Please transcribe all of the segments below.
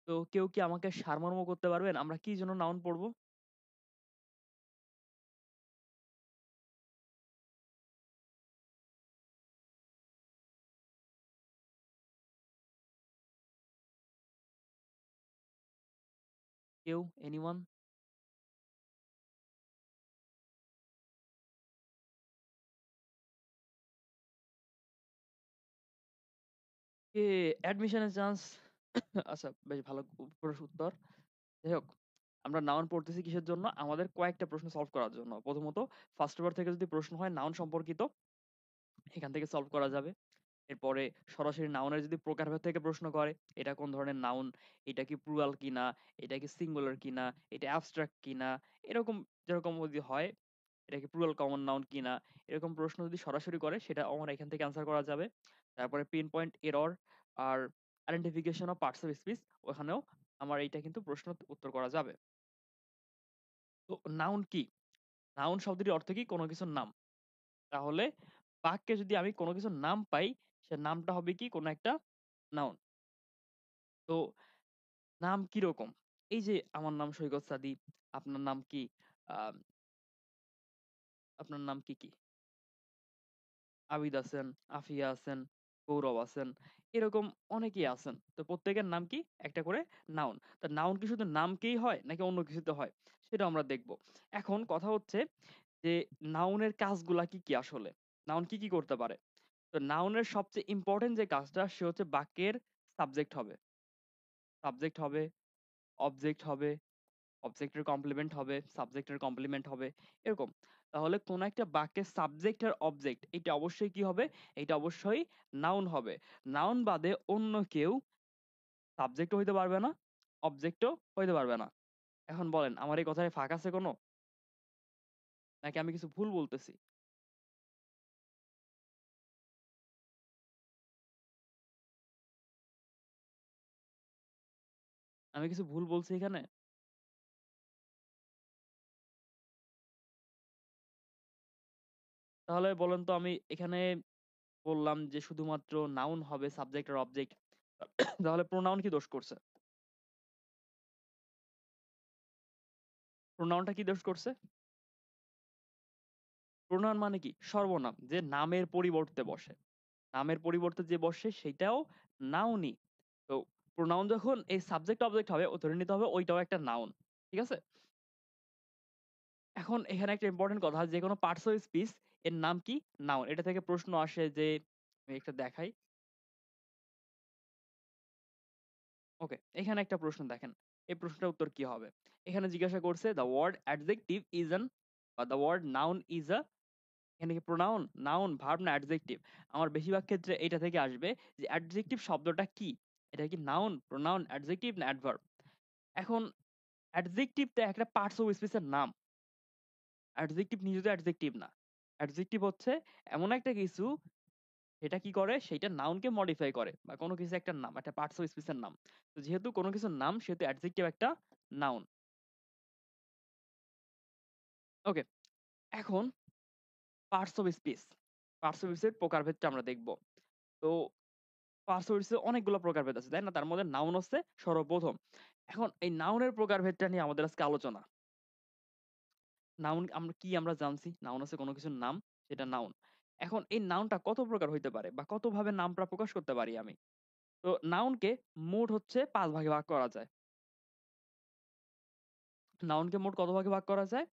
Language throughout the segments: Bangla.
তো কেউ কি আমাকে সারমর্ম করতে পারবেন? আমরা কি জন্য নাউন পড়ব? কেউ? এনিওয়ান? এ অ্যাডমিশনের চান্স আচ্ছা বেশ ভালো উত্তর। যাই হোক, আমরা নাউন পড়তেছি কিসের জন্য? আমাদের কয়েকটা প্রশ্ন সলভ করার জন্য। প্রথমত ফার্স্ট পেপার থেকে যদি প্রশ্ন হয় নাউন সম্পর্কিত, এখান থেকে সলভ করা যাবে। এরপরে সরাসরি নাউনের যদি প্রকারভেদ থেকে প্রশ্ন করে, এটা কোন ধরনের নাউন, এটা কি প্লুরাল কিনা, এটা কি সিঙ্গুলার কিনা, এটা অ্যাবস্ট্রাক্ট কিনা, এরকম যেরকম যদি হয়, এটা কি প্লুরাল কমন নাউন কিনা, এরকম প্রশ্ন যদি সরাসরি করে সেটা আমার এখান থেকে অ্যান্সার করা যাবে। তারপরে পিন পয়েন্ট এরর আর identification of parts of speech, ওখানেও আমার এইটা কিন্তু প্রশ্ন উত্তর করা যাবে। তো নাউন কি? নাউন শব্দটির অর্থ কি? কোনো কিছুর নাম। তাহলে বাক্যে যদি আমি কোনো কিছুর নাম পাই, সে নামটা হবে কি? কোনো একটা নাউন। তো নাম কিরকম? এই যে আমার নাম সৈকত সাদি, আপনার নাম কি? আ আপনার নাম কি? আবিদ আছেন, আফিয়া আছেন, গৌরব আছেন। এরকম অনেকেই আছেন। তো প্রত্যেকের নাম কি? একটা করে নাউন। তো নাউন কি শুধু নামকেই হয় নাকি অন্য কিছুতে হয়? সেটাও আমরা দেখব। এখন কথা হচ্ছে যে নাউনের কাজগুলা কি আসলে? নাউন কি করতে পারে? তো নাউনের সবচেয়ে ইম্পোর্টেন্ট যে কাজটা সে হচ্ছে বাক্যের সাবজেক্ট হবে। সাবজেক্ট হবে, অবজেক্ট হবে, অবজেক্টের কমপ্লিমেন্ট হবে, সাবজেক্টের কমপ্লিমেন্ট হবে, এরকম। তাহলে কোন একটা বাক্যের সাবজেক্ট আর অবজেক্ট এইটা অবশ্যই কি হবে? এইটা অবশ্যই নাউন হবে। নাউন বাদে অন্য কেউ সাবজেক্টও হইতে পারবে না, অবজেক্টও হইতে পারবে না। এখন বলেন আমার এই কথায় ফাঁক আছে কোনো? নাকি আমি কিছু ভুল বলতেছি? আমি কিছু ভুল বলছি এখানে? তাহলে বলেন তো আমি এখানে বললাম যে শুধুমাত্র নাউন হবে সাবজেক্ট আর অবজেক্ট। তাহলে প্রোনাউন কি দোষ করছে? প্রোনাউনটা কি দোষ করছে? প্রোনাউন মানে কি? সর্বনাম। যে নামের পরিবর্তে বসে। নামের পরিবর্তে যে বসে সেটাও নাউনই। তো প্রোনাউন যখন এই সাবজেক্ট অবজেক্ট হবে ধরে নিতে হবে ওইটাও একটা নাউন। ঠিক আছে? এখন এখানে একটা ইম্পোর্টেন্ট কথা যেকোনো পার্টস অফ স্পিচ এর নাম কি? নাউন। এটা থেকে প্রশ্ন আসে যে আমি একটা দেখাই। ওকে, এখানে একটা প্রশ্ন দেখেন। এই প্রশ্নটার উত্তর কি হবে? এখানে জিজ্ঞাসা করছে the word adjective is an বা the word noun is a এখানে কি প্রোনাউন, নাউন, ভার্ব না অ্যাডজেক্টিভ? আমার বেশিরভাগ ক্ষেত্রে এইটা থেকে আসবে যে অ্যাডজেক্টিভ শব্দটা কি? এটা কি নাউন, প্রোনাউন, অ্যাডজেক্টিভ না অ্যাডভার্ব? এখন অ্যাডজেক্টিভ তো একটা পার্টস অফ স্পিচ এর নাম। অ্যাডজেক্টিভ নিজে তো অ্যাডজেক্টিভ না। অ্যাডজেক্টিভ হচ্ছে এমন একটা কিছু সেটা কি করে? সেইটা নাউনকে মডিফাই করে বা কোনো কিছু একটা নাম, একটা পার্টস অফ স্পিচ এর নাম। তো যেহেতু কোনো কিছুর নাম সেহেতু অ্যাডজেক্টিভ একটা নাউন। ওকে, এখন parts of speech. Parts of speech এর প্রকারভেদটা আমরা দেখব। তো পার্টস অফ স্পিচ এর অনেকগুলো প্রকারভেদ আছে, তাই না? তার মধ্যে নাউন হচ্ছে সর্বপ্রথম। এখন এই নাউনের প্রকারভেদটা নিয়ে আমাদের আজকে আলোচনা। নাউন আমরা জানছি, নাউন হচ্ছে কোনো কিছুর নাম, সেটা নাউন। এখন এই নাউনটা কত প্রকার হইতে পারে বা কতভাবে নামটা প্রকাশ করতে পারি আমি? তো নাউনকে মোট হচ্ছে ৫ ভাগে ভাগ করা যায়। নাউনকে মোট কত ভাগে ভাগ করা যায়?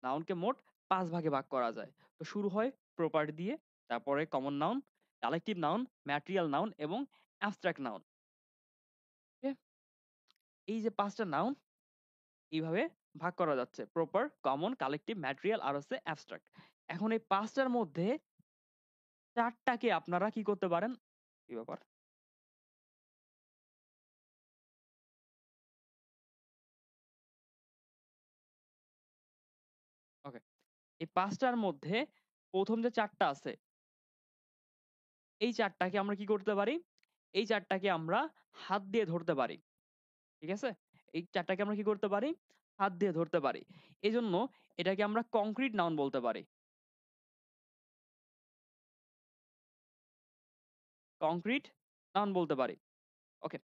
নাউনকে মোট ৫ ভাগে ভাগ করা যায়। তো শুরু হয় প্রপার্টি দিয়ে, তারপরে common noun, collective noun, material noun এবং অ্যাবস্ট্রাক্ট নাউন। ওকে? এই যে ৫ টা নাউন এইভাবে ভাগ করা যাচ্ছে। প্রপার, কমন, কালেক্টিভ, ম্যাটেরিয়াল আর হচ্ছে অ্যাবস্ট্রাক্ট। এখন এই ৫ টার মধ্যে ৪ টাকে আপনারা কি করতে পারেন? কি ব্যাপার? ওকে। এই ৫ টার মধ্যে ১ম যে ৪ টা আছে, এই ৪ টাকে আমরা কি করতে পারি? এই ৪ টাকে আমরা হাত দিয়ে ধরতে পারি। ঠিক আছে? এই ৪ টাকে আমরা কি করতে পারি? হাত দিয়ে ধরতে পারি। এজন্য এটাকে আমরা কংক্রিট নাউন বলতে পারি। কংক্রিট নাউন বলতে পারি। ওকে।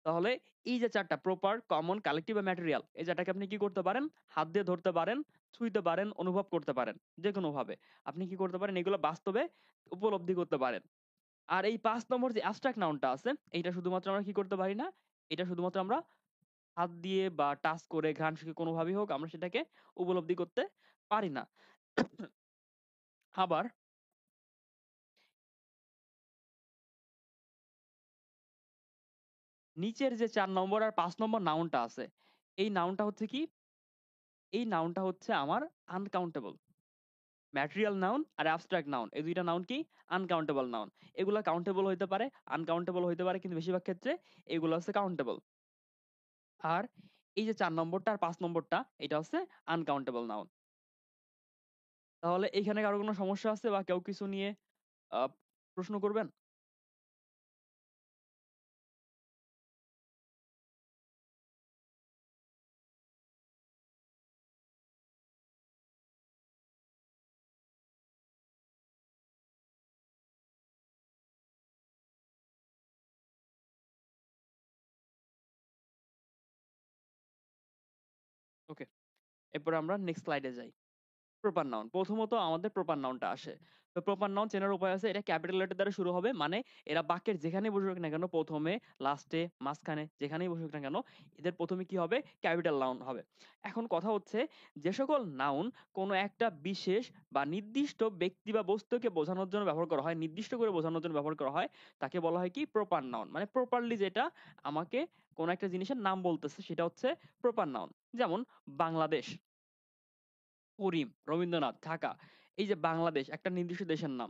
তাহলে এই যে ৪ টা প্রপার, কমন, কালেক্টিভ বা ম্যাটেরিয়াল এই ৪ টাকে আপনি কি করতে পারেন? হাত দিয়ে ধরতে পারেন, ছুঁইতে পারেন, অনুভব করতে পারেন। যেকোনোভাবে। আপনি কি করতে পারেন? এগুলো বাস্তবে উপলব্ধি করতে পারেন। আর এই ৫ নম্বর যে অ্যাবস্ট্রাক্ট নাউনটা আছে, এইটা শুধুমাত্র আমরা কি করতে পারি না? এটা শুধুমাত্র আমরা হাত দিয়ে বা টাচ করে, ঘ্রাণ শুঁকে কোনোভাবেই হোক আমরা সেটাকে উপলব্ধি করতে পারি না। আবার নিচের যে ৪ নম্বর আর ৫ নম্বর নাউনটা আছে, এই নাউনটা হচ্ছে কি? এই নাউনটা হচ্ছে আমার আনকাউন্টেবল। ম্যাটেরিয়াল নাউন আর অ্যাবস্ট্রাক্ট নাউন। এই ২ টা নাউন কি? Uncountable noun. এগুলা কাউন্টেবল হইতে পারে, আনকাউন্টেবল হইতে পারে কিন্তু বেশিরভাগ ক্ষেত্রে এগুলো হচ্ছে কাউন্টেবল। আর এই যে ৪ নম্বরটা আর ৫ নম্বরটা এটা হচ্ছে আনকাউন্টেবল নাউন। তাহলে এইখানে কারো কোনো সমস্যা আছে বা কেউ কিছু নিয়ে আ প্রশ্ন করবেন? ওকে। এরপরে আমরা নেক্সট স্লাইডে যাই। Proper noun. প্রথমত আমাদের প্রপার নাউনটা আসে। তো প্রপার নাউন চেনার উপায় আছে এটা ক্যাপিটাল লেটার দ্বারা শুরু হবে। মানে এরা বাক্যের যেখানেই বসুক না কেন ১ম এ, লাস্টে, মাঝখানে যেখানেই বসুক না কেন এদের ১ম এ কি হবে? ক্যাপিটাল নাউন হবে। এখন কথা হচ্ছে যে সকল নাউন কোনো একটা বিশেষ বা নির্দিষ্ট ব্যক্তি বা বস্তুকে বোঝানোর জন্য ব্যবহার করা হয়, নির্দিষ্ট করে বোঝানোর জন্য ব্যবহার করা হয়, তাকে বলা হয় কি? Proper noun. মানে প্রপারলি যেটা আমাকে কোনো একটা জিনিসের নাম বলতেছে সেটা হচ্ছে প্রপার নাউন। যেমন বাংলাদেশ। করিম, রবীন্দ্রনাথ, ঢাকা। এই যে বাংলাদেশ একটা নির্দিষ্ট দেশের নাম।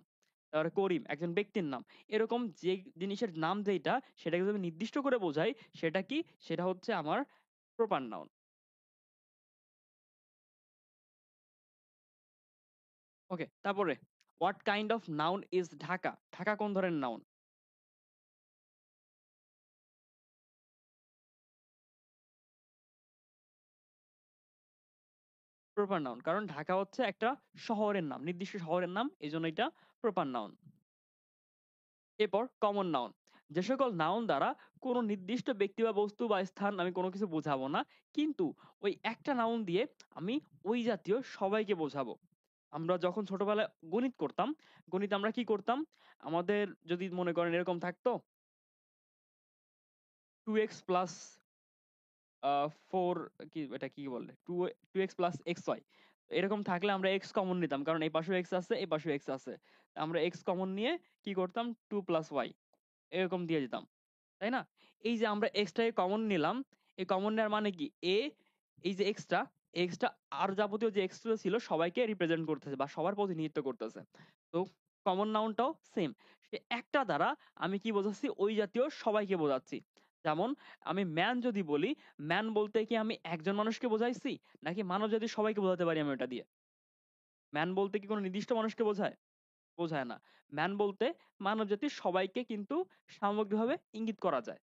তারপরে করিম একজন ব্যক্তির নাম। এরকম যে জিনিসের নাম যেইটা সেটাকে যদি আমি নির্দিষ্ট করে বোঝাই সেটা কি? সেটা হচ্ছে আমার প্রপার নাউন। ওকে, তারপরে what kind of noun is Dhaka? Dhaka কোন ধরনের নাউন? Proper noun. কারণ ঢাকা হচ্ছে একটা শহরের নাম, নির্দিষ্ট শহরের নাম। এজন্য এটা প্রপার নাউন। এরপর কমন নাউন। যে সকল নাউন দ্বারা কোনো নির্দিষ্ট ব্যক্তি বা বস্তু বা স্থান আমি কোনো কিছু বোঝাবো না। কিন্তু ওই একটা নাউন দিয়ে আমি ওই জাতীয় সবাইকে বোঝাবো। আমরা যখন ছোটবেলায় গণিত করতাম, গণিতে আমরা কি করতাম? আমাদের যদি মনে করেন এরকম থাকতো 2x প্লাস 4 কি এটা কি বলে? 2x প্লাস xy এরকম থাকলে আমরা x কমন নিতাম। কারণ এই পাশেও x আছে, এই পাশেও x আছে। আমরা x কমন নিয়ে কি করতাম? 2 প্লাস y এরকম দিয়ে দিতাম। তাই না? এই যে আমরা x টাকে কমন নিলাম, এই কমন নেওয়ার মানে কি? এই যে x টা আর যাবতীয় যে x গুলো ছিল সবাইকে রিপ্রেজেন্ট করতেছে বা সবার প্রতিনিধিত্ব করতেছে। তো কমন নাউনটাও সেম। সে একটা দ্বারা আমি কি বোঝাচ্ছি? ওই জাতীয় সবাইকে বোঝাচ্ছি। যেমন আমি ম্যান যদি বলি, ম্যান বলতে কি আমি একজন মানুষকে বোঝাইছি? নাকি মানবজাতির সবাইকে বোঝাতে পারি আমি ওটা দিয়ে? ম্যান বলতে কি কোনো নির্দিষ্ট মানুষকে বোঝায়? বোঝায় না। ম্যান বলতে মানবজাতির সবাইকে কিন্তু সামগ্রিকভাবে ইঙ্গিত করা যায়।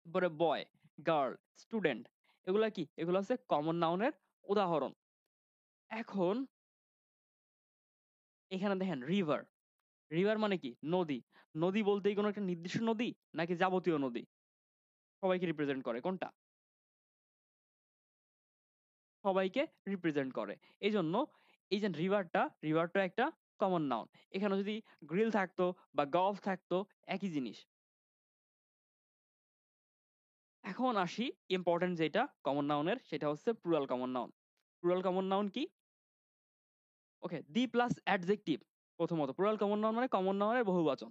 তারপরে বয়, গার্ল, স্টুডেন্ট এগুলা কি? এগুলো হচ্ছে কমন নাউনের উদাহরণ। এখন এখানে দেখেন রিভার। রিভার মানে কি? নদী। নদী বলতে কি কোনো একটা নির্দিষ্ট নদী? নাকি যাবতীয় নদী? সবাইকে রিপ্রেজেন্ট করে কোনটা? সবাইকে রিপ্রেজেন্ট করে। এজন্য এই যে রিভারটা একটা কমন নাউন। এখানে যদি গ্রিল থাকতো বা গল্ফ থাকতো একই জিনিস। এখন আসি ইম্পোর্টেন্ট যেটা কমন নাউনের সেটা হচ্ছে plural common noun. Plural common noun কি? ওকে, দি প্লাস অ্যাডজেক্টিভ প্রথমত প্লুরাল কমন নাউন মানে কমন নাউনের বহুবচন।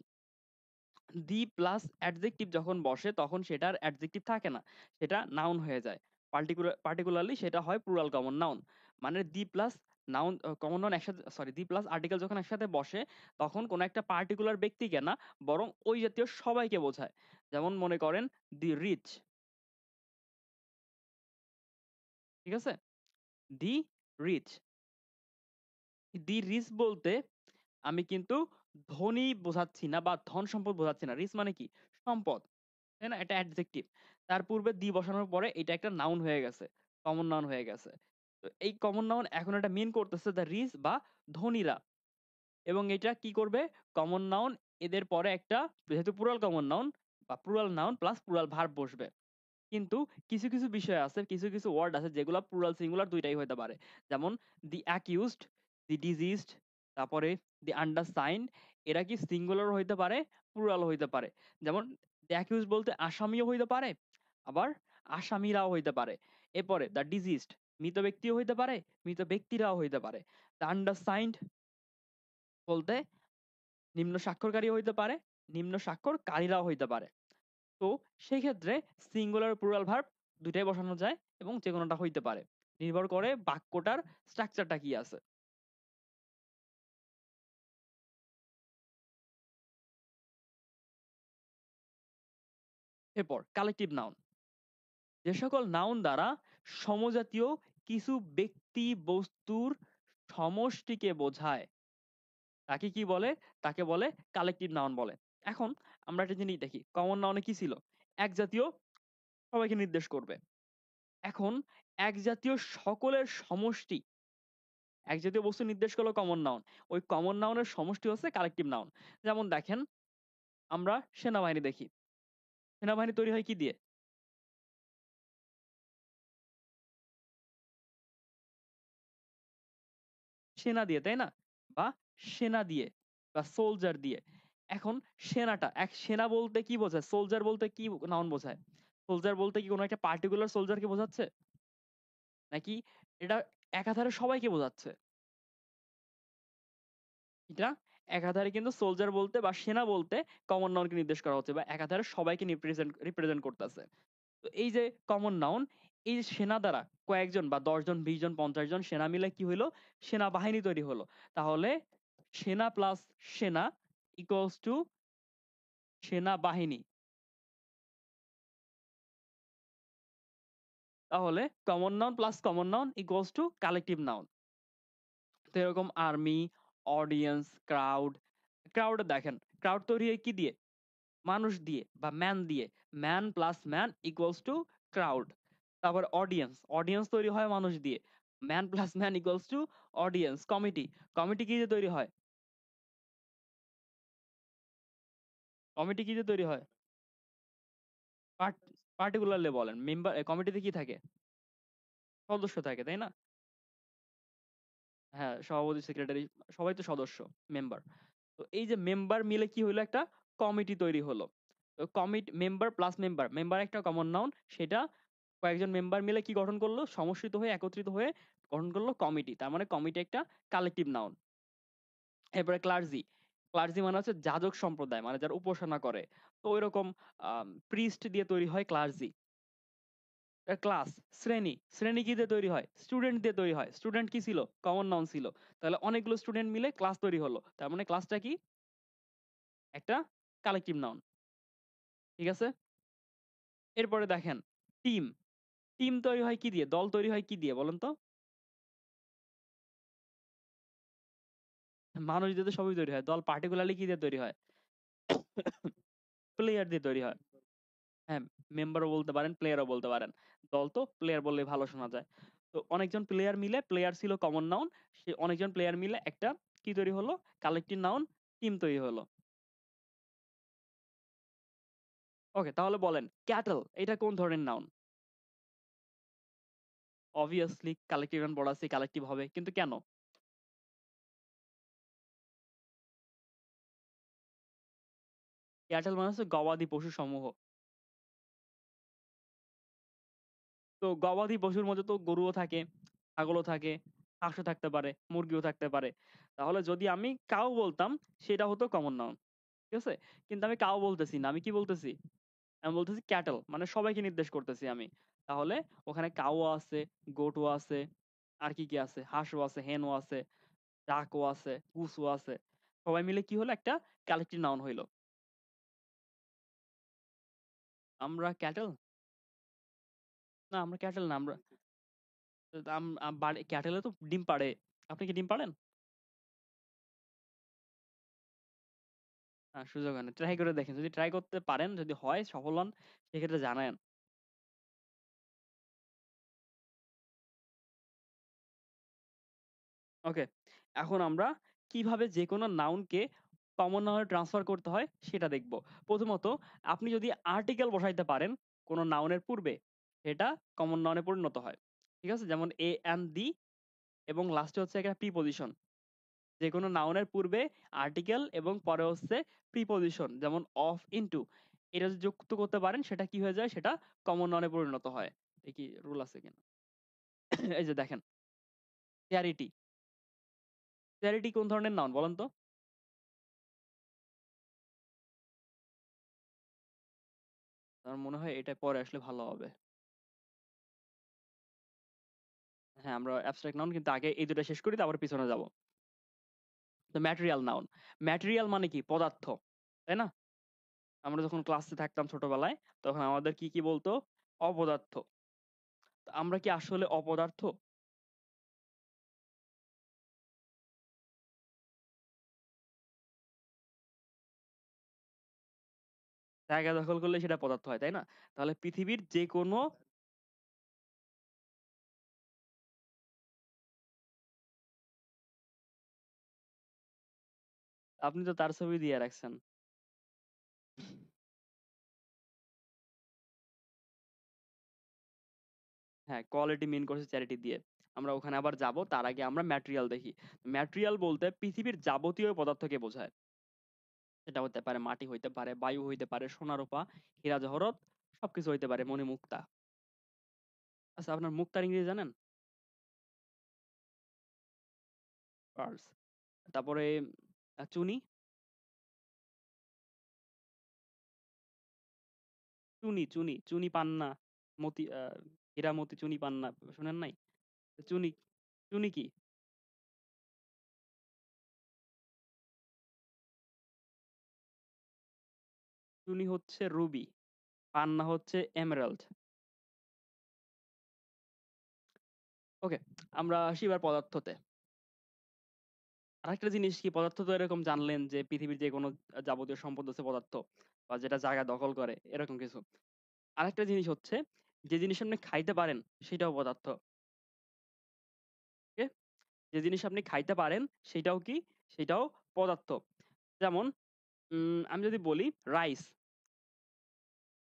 দি প্লাস অ্যাডজেক্টিভ যখন বসে তখন সেটার অ্যাডজেক্টিভ থাকে না। সেটা নাউন হয়ে যায়। পার্টিকুলারলি সেটা হয় প্লুরাল কমন নাউন। মানে the plus noun common noun একসাথে দি প্লাস আর্টিকেল যখন একসাথে বসে তখন কোন একটা পার্টিকুলার ব্যক্তিকে না বরং ওই জাতীয় সবাইকে বোঝায়। যেমন মনে করেন দি রিচ, ঠিক আছে? দি রিচ। দি রিচ বলতে আমি কিন্তু ধনী বোঝাচ্ছি না বা ধন সম্পদ বোঝাচ্ছি না। রিচ মানে কি? সম্পদ। তাই না? এটা অ্যাডজেক্টিভ। তার পূর্বে দি বসানোর পরে এটা একটা নাউন হয়ে গেছে। কমন নাউন হয়ে গেছে। তো এই কমন নাউন এখন এটা মিন করতেছে দ্যা রিচ বা ধনীরা। এবং এটা কি করবে? কমন নাউন এদের পরে একটা যেহেতু প্লুরাল কমন নাউন বা plural noun plus plural verb বসবে। কিন্তু কিছু, কিছু বিষয় আছে, কিছু, কিছু ওয়ার্ড আছে যেগুলা প্লুরাল সিঙ্গুলার ২ টাই হইতে পারে। যেমন দি অ্যাকিউজড, দি ডিজিজড, তারপরে দি আন্ডারসাইন্ড, এরা কি সিঙ্গুলারও হইতে পারে, প্লুরালও হইতে পারে। যেমন দি অ্যাকিউজড বলতে আসামিও হইতে পারে, আবার আসামিরাও হইতে পারে। এরপরে দ্য ডিজিজড মৃত ব্যক্তিও হইতে পারে, মৃত ব্যক্তিরাও হইতে পারে। দ্য আন্ডারসাইন্ড বলতে নিম্ন স্বাক্ষরকারীও হইতে পারে, নিম্ন স্বাক্ষরকারীরাও হইতে পারে। তো সেই ক্ষেত্রে সিঙ্গুলার প্লুরাল ভার্ব ২ টাই বসানো যায় এবং যেকোনোটা হইতে পারে। নির্ভর করে বাক্যটার স্ট্রাকচারটা কি আছে। এরপর কালেক্টিভ নাউন। যে সকল নাউন দ্বারা সমজাতীয় কিছু ব্যক্তি বস্তুর সমষ্টিকে বোঝায় তাকে কি বলে? তাকে বলে কালেক্টিভ নাউন বলে। এখন আমরা একটা জিনিস দেখি, কমন নাউনে কি ছিল? এক জাতীয় সবাইকে নির্দেশ করবে। এখন এক জাতীয় সকলের সমষ্টি, এক জাতীয় বস্তু নির্দেশ করলো কমন নাউন। ওই কমন নাউনের সমষ্টি হচ্ছে কালেক্টিভ নাউন। যেমন দেখেন, আমরা সেনাবাহিনী দেখি। সেনাবাহিনী তৈরি হয় কি দিয়ে? সেনা দিয়ে, তাই না? বা সেনা দিয়ে বা সোলজার দিয়ে। এখন সেনাটা, সেনা বলতে কি বোঝায়? সোলজার বলতে কি নাউন বোঝায়? সোলজার বলতে কি কোনো একটা পার্টিকুলার সোলজারকে বোঝাচ্ছে? নাকি এটা একাধারে সবাইকে বোঝাচ্ছে? এটা একাধারে কিন্তু সোলজার বলতে বা সেনা বলতে কমন নাউনকে নির্দেশ করা হচ্ছে বা একাধারে সবাইকে রিপ্রেজেন্ট করতেছে। তো এই যে কমন নাউন, এই যে সেনা দ্বারা কয়েকজন বা ১০ জন, ২০ জন, ৫০ জন সেনা মিলে কি হইলো? সেনাবাহিনী তৈরি হলো। তাহলে সেনা প্লাস সেনা ইকুয়ালস টু সেনাবাহিনী। তাহলে common noun plus common noun equals to collective noun. তো এরকম আর্মি, অডিয়েন্স, ক্রাউড। ক্রাউড দেখেন, ক্রাউড তৈরি হয় কি দিয়ে? মানুষ দিয়ে বা ম্যান দিয়ে। Man plus man equals to crowd. তারপর অডিয়েন্স, অডিয়েন্স তৈরি হয় মানুষ দিয়ে। Man plus man equals to audience. Committee, committee কি দিয়ে তৈরি হয়? কমিটি কি দিয়ে তৈরি হয়? পার্ট পার্টিকুলারলি বলেন। মেম্বার কমিটিতে কি থাকে? সদস্য থাকে, তাই না? হ্যাঁ, সভাপতি, সেক্রেটারি সবাই তো সদস্য, মেম্বার। তো এই যে মেম্বার মিলে কি হইলো? একটা কমিটি তৈরি হলো। তো মেম্বার প্লাস মেম্বার, মেম্বার একটা কমন নাউন, সেটা কয়েকজন মেম্বার মিলে কি গঠন করলো? সমষ্টিত হয়ে একত্রিত হয়ে গঠন করলো কমিটি। তার মানে কমিটি একটা কালেক্টিভ নাউন। এরপরে ক্লার্জি। ক্লার্জি মানে হচ্ছে যাজক সম্প্রদায়, মানে যারা উপাসনা করে। তো ঐরকম প্রিস্ট দিয়ে তৈরি হয় ক্লার্জি। ক্লাস, শ্রেণী, শ্রেণী কি দিয়ে তৈরি হয়? স্টুডেন্ট দিয়ে তৈরি হয়। স্টুডেন্ট কি ছিল? কমন নাউন ছিল। তাহলে অনেকগুলো স্টুডেন্ট মিলে ক্লাস তৈরি হলো। তার মানে ক্লাসটা কি? একটা কালেক্টিভ নাউন। ঠিক আছে? এরপরে দেখেন টিম। টিম তৈরি হয় কি দিয়ে? দল তৈরি হয় কি দিয়ে বলেন তো? মানুষ দিয়ে তো সবই তৈরি হয়। দল পার্টিকুলারলি কি দিয়ে তৈরি হয়? প্লেয়ার দিয়ে তৈরি হয়। হ্যাঁ, মেম্বারও বলতে পারেন, প্লেয়ারও বলতে পারেন। দল তো প্লেয়ার বললেই ভালো শোনা যায়। তো অনেকজন প্লেয়ার মিলে, প্লেয়ার ছিল কমন নাউন। সে অনেকজন প্লেয়ার মিলে একটা কি তৈরি হলো? কালেক্টিভ নাউন, টিম তৈরি হলো। ওকে, তাহলে বলেন ক্যাটল এটা কোন ধরনের নাউন? অবভিয়াসলি কালেক্টিভ নাউন পড়া আছে, কালেক্টিভ হবে। কিন্তু কেন? ক্যাটল মানে হচ্ছে গবাদি পশু সমূহ। তো গবাদি পশুর মধ্যে তো গরুও থাকে, ছাগলও থাকে, হাঁসও থাকতে পারে, মুরগিও থাকতে পারে। তাহলে যদি আমি কাউ বলতাম সেটা হতো কমন নাউন। ঠিক আছে? কিন্তু আমি কাউ বলতেছি না। আমি কি বলতেছি? আমি বলতেছি ক্যাটল, মানে সবাইকে নির্দেশ করতেছি আমি। তাহলে ওখানে কাউও আছে, গোটও আছে, আর কি, কি আছে? হাঁসও আছে, হেনও আছে, ডাকও আছে, গুছও আছে। সবাই মিলে কি হলো? একটা কালেক্টিভ নাউন হইলো। আমরা ক্যাটল? না, আমরা ক্যাটল না। আমরা আম আম বাড়ি ক্যাটেল এ তো ডিম পাড়ে। আপনি কি ডিম পাড়েন? সুযোগ হয় না। ট্রাই করে দেখেন। যদি ট্রাই করতে পারেন, যদি হয়, সফল হন, সেক্ষেত্রে জানায়েন। ওকে। এখন আমরা কিভাবে যেকোনো নাউনকে কমন নাউনে ট্রান্সফার করতে হয় সেটা দেখব। প্রথমত আপনি যদি আর্টিকেল বসাইতে পারেন কোন নাউনের পূর্বে, সেটা কমন নাউনে পরিণত হয়। ঠিক আছে? যেমন এ অ্যান্ড দি এবং লাস্টে হচ্ছে একটা প্রিপজিশন। যেকোনো নাউনের পূর্বে আর্টিকেল এবং পরে হচ্ছে প্রিপজিশন, যেমন অফ, ইনটু, এটা যদি যুক্ত করতে পারেন সেটা কি হয়ে যায়? সেটা কমন নাউনে পরিণত হয়। দেখি রুল আছে কিনা। এই যে দেখেন, চ্যারিটি। চ্যারিটি কোন ধরনের নাউন বলেন তো? আমার মনে হয় এটা পরে আসলে ভালো হবে। হ্যাঁ, আমরা অ্যাবস্ট্রাক্ট নাউন, কিন্তু আগে এই ২ টা শেষ করি, তারপরে পিছনে যাব। তো ম্যাটেরিয়াল নাউন। ম্যাটেরিয়াল মানে কি? পদার্থ। তাই না? আমরা যখন ক্লাসে থাকতাম ছোটবেলায়, তখন আমাদের কি, কি বলতো? অপদার্থ। তো আমরা কি আসলে অপদার্থ? জায়গা দখল করলে সেটা পদার্থ হয়, তাই না? তাহলে পৃথিবীর যেকোনো, আপনি তো তার ছবি দিয়ে রাখছেন। হ্যাঁ, কোয়ালিটি মিন করছে চ্যারিটি দিয়ে। আমরা ওখানে আবার যাব। তার আগে আমরা ম্যাটেরিয়াল দেখি। ম্যাটেরিয়াল বলতে পৃথিবীর যাবতীয় পদার্থকে বোঝায়। সেটা হতে পারে মাটি, হইতে পারে বায়ু, হইতে পারে সোনা রূপা, হীরা জহরত, সবকিছু হইতে পারে, মণিমুক্তা। আচ্ছা, আপনার মুক্তার ইংরেজি জানেন? পার্লস। তারপরে চুনি, চুনি পান্না, মতি, হীরা মতি চুনি পান্না, শুনেন নাই? চুনি, চুনি কি? চুনি হচ্ছে রুবি, পান্না হচ্ছে এমেরাল্ড। ওকে, আমরা আসি এবার পদার্থতে। আরেকটা জিনিস কি, পদার্থ তো এরকম জানলেন যে পৃথিবীর যে কোনো যাবতীয় সম্পদ হচ্ছে পদার্থ, বা যেটা জায়গা দখল করে এরকম কিছু। আরেকটা জিনিস হচ্ছে, যে জিনিস আপনি খাইতে পারেন সেটাও পদার্থ। ওকে? যে জিনিস আপনি খাইতে পারেন সেটাও কি? সেটাও পদার্থ। যেমন আমি যদি বলি রাইস,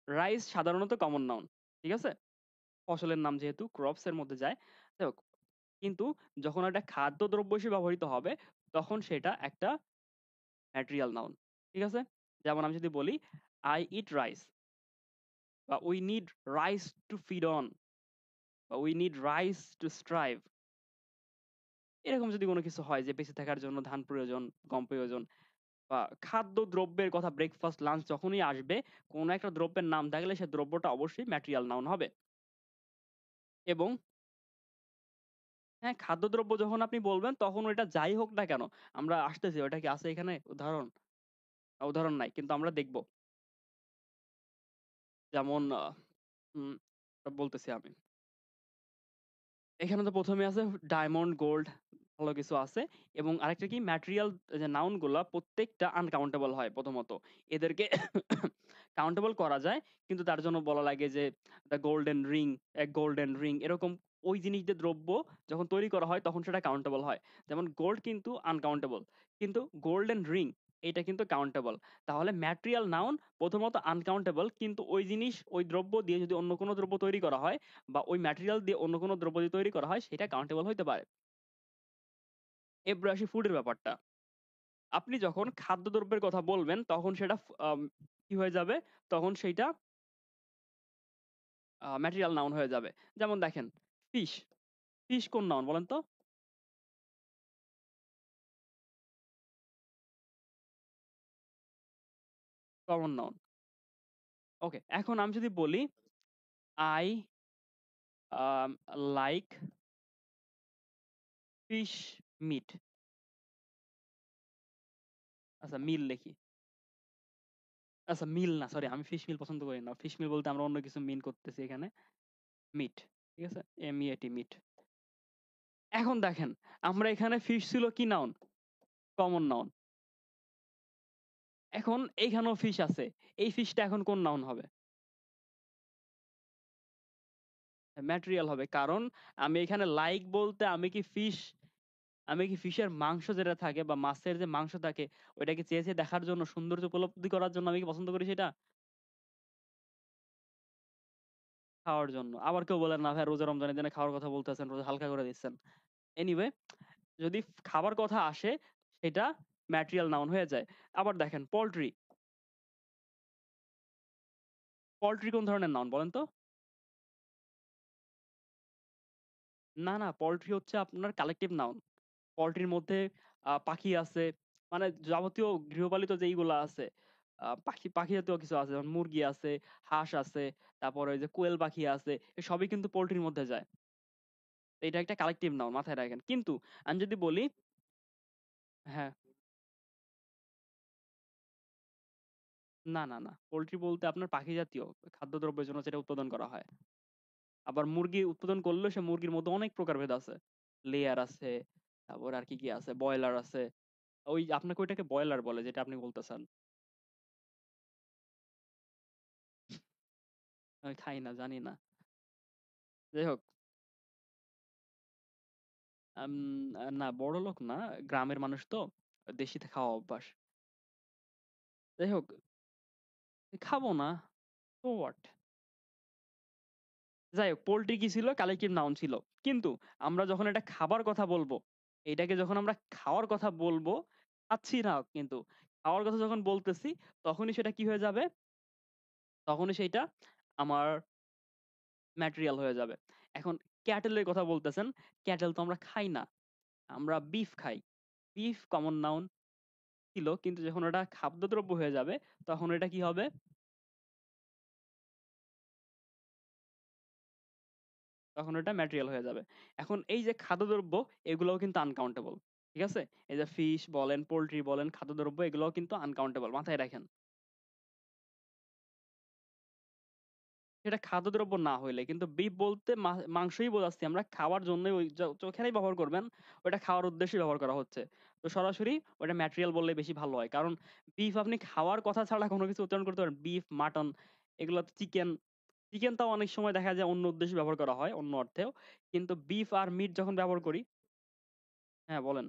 রাইস সাধারণত কমন নাউন। ঠিক আছে? ফসলের নাম যেহেতু ক্রপস এর মধ্যে যায়। যাই হোক, কিন্তু যখন একটা খাদ্যদ্রব্য হিসেবে ব্যবহৃত হবে, তখন সেটা একটা ম্যাটেরিয়াল নাউন। ঠিক আছে? যেমন আমি যদি বলি I eat rice, বা we need rice to feed on, বা we need rice to strive। এরকম যদি কোনো কিছু হয় যে বেঁচে থাকার জন্য ধান প্রয়োজন, গম প্রয়োজন, বা খাদ্যদ্রব্যের কথা, ব্রেকফাস্ট, লাঞ্চ যখনই আসবে, কোনো একটা দ্রব্যের নাম থাকলে সে দ্রব্যটা অবশ্যই ম্যাটেরিয়াল নাউন হবে। এবং হ্যাঁ, খাদ্যদ্রব্য যখন আপনি বলবেন তখন ওইটা যাই হোক না কেন, আমরা আসতেছি, ওটা কি আছে এখানে উদাহরণ? উদাহরণ নাই, কিন্তু আমরা দেখব। যেমন উম বলতেছি আমি। এখানে তো ১ম এ আছে ডায়মন্ড, গোল্ড, ভালো কিছু আছে। এবং আরেকটা কি, ম্যাটেরিয়াল যে নাউন গুলা প্রত্যেকটা আনকাউন্টেবল হয় প্রথমত। এদেরকে কাউন্টেবল করা যায়, কিন্তু তার জন্য বলা লাগে যে the golden ring, A golden ring, এরকম ওই জিনিস দিয়ে দ্রব্য যখন তৈরি করা হয় তখন সেটা কাউন্টেবল হয়। যেমন গোল্ড কিন্তু আনকাউন্টেবল, কিন্তু গোল্ডেন রিং এটা কিন্তু কাউন্টেবল। তাহলে ম্যাটেরিয়াল নাউন প্রথমত আনকাউন্টেবল, কিন্তু ওই জিনিস, ওই দ্রব্য দিয়ে যদি অন্য কোনো দ্রব্য তৈরি করা হয়, বা ওই ম্যাটেরিয়াল দিয়ে অন্য কোনো দ্রব্য দিয়ে তৈরি করা হয়, সেটা কাউন্টেবল হইতে পারে। এরপরে আসি ফুডের ব্যাপারটা। আপনি যখন খাদ্যদ্রব্যের কথা বলবেন তখন সেটা কি হয়ে যাবে? তখন সেইটা ম্যাটেরিয়াল নাউন হয়ে যাবে। যেমন দেখেন, ফিশ, ফিশ কোন নাউন বলেন তো? Common noun. ওকে, এখন আমি যদি বলি I লাইক ফিশ মিট। আচ্ছা, মিল লিখি। আচ্ছা, মিল না, সরি, আমি ফিশ মিল পছন্দ করি না। ফিশ মিল বলতে আমরা অন্য কিছু মিন করতেছি এখানে। মিট। ঠিক আছে? MEAT, meat. এখন দেখেন, আমরা এখানে ফিশ ছিল কি নাউন? Common noun. এখন এইখানেও ফিশ আছে। এই ফিশটা এখন কোন নাউন হবে? ম্যাটেরিয়াল হবে। কারণ আমি এখানে লাইক বলতে আমি কি ফিশ আমি কি ফিশের মাংস যেটা থাকে বা মাছের যে মাংস থাকে ওইটাকে চেয়ে, চেয়ে দেখার জন্য সৌন্দর্য উপলব্ধি করার জন্য আমি কি পছন্দ করি সেটা? খাওয়ার জন্য। আবার কেউ বলেন, "না ভাই রোজা রমজানের দিনে খাওয়ার কথা বলতেছেন, রোজা হালকা করে দিচ্ছেন।" এনিওয়ে যদি খাবার কথা আসে সেটা ম্যাটেরিয়াল নাউন হয়ে যায়। আবার দেখেন পোল্ট্রি। পোল্ট্রি কোন ধরনের নাউন বলেন তো? না, না পোল্ট্রি হচ্ছে আপনার কালেক্টিভ নাউন। পোল্ট্রির মধ্যে পাখি আছে। মানে যাবতীয় গৃহপালিত যেইগুলা আছে, পাখি জাতীয় কিছু আছে। যেমন মুরগি আছে, হাঁস আছে, তারপরে ওই যে কোয়েল পাখি আছে। এ সবই কিন্তু পোল্ট্রির মধ্যে যায়। তো এটা একটা কালেক্টিভ নাউন মাথায় রাখেন। কিন্তু আমি যদি বলি হ্যাঁ, না, না, না। পোল্ট্রি বলতে আপনার পাখি জাতীয় খাদ্যদ্রব্যের জন্য যেটা উৎপাদন করা হয়। আবার মুরগি উৎপাদন করলেও সে মুরগির মধ্যে অনেক প্রকারভেদ আছে। লেয়ার আছে, তারপরে আর কি, কি আছে? ব্রয়লার আছে। ওই আপনাকে ওইটাকে ব্রয়লার বলে যেটা আপনি বলতেছেন। আমি খাই না, জানি না। যাই হোক, আম না বড়লোক না, গ্রামের মানুষ তো। দেশিতে খাওয়া অভ্যাস। যাই হোক, খাবো না। So what? যাই হোক, পোল্ট্রি কি ছিল? কালেক্টিভ নাউন ছিল। কিন্তু আমরা যখন এটা খাবার কথা বলবো, এটাকে যখন আমরা খাওয়ার কথা বলবো, খাচ্ছি না কিন্তু। খাওয়ার কথা যখন বলতেছি, তখনই সেটা কি হয়ে যাবে? তখনই সেইটা আমার ম্যাটেরিয়াল হয়ে যাবে। এখন ক্যাটেল এর কথা বলতেছেন। ক্যাটেল তো আমরা খাই না। আমরা বিফ খাই। বিফ কমন নাউন ছিল। কিন্তু যখন ওটা খাদ্যদ্রব্য হয়ে যাবে, তখন এটা কি হবে? তখন ওটা ম্যাটেরিয়াল হয়ে যাবে। এখন এই যে খাদ্যদ্রব্য, এগুলোও কিন্তু আনকাউন্টেবল। ঠিক আছে? এই যে ফিশ বলেন, পোল্ট্রি বলেন, খাদ্যদ্রব্য এগুলোও কিন্তু আনকাউন্টেবল। মাথায় রাখেন। সেটা খাদ্যদ্রব্য না হইলে কিন্তু বিফ বলতে মাংসই বোঝাচ্ছি আমরা। খাওয়ার জন্যই ওই যেখানেই ব্যবহার করবেন, ওটা খাওয়ার উদ্দেশ্যেই ব্যবহার করা হচ্ছে। তো সরাসরি ওটা ম্যাটেরিয়াল বললেই বেশি ভালো হয়। কারণ বিফ আপনি খাওয়ার কথা ছাড়া কোন কিছু উচ্চারণ করতে পারেন। বিফ, মাটন এগুলো তো চিকেন। চিকেন তাও অনেক সময় দেখা যায় অন্য উদ্দেশ্যে ব্যবহার করা হয়, অন্য অর্থেও। কিন্তু বিফ আর মিট যখন ব্যবহার করি হ্যাঁ, বলেন।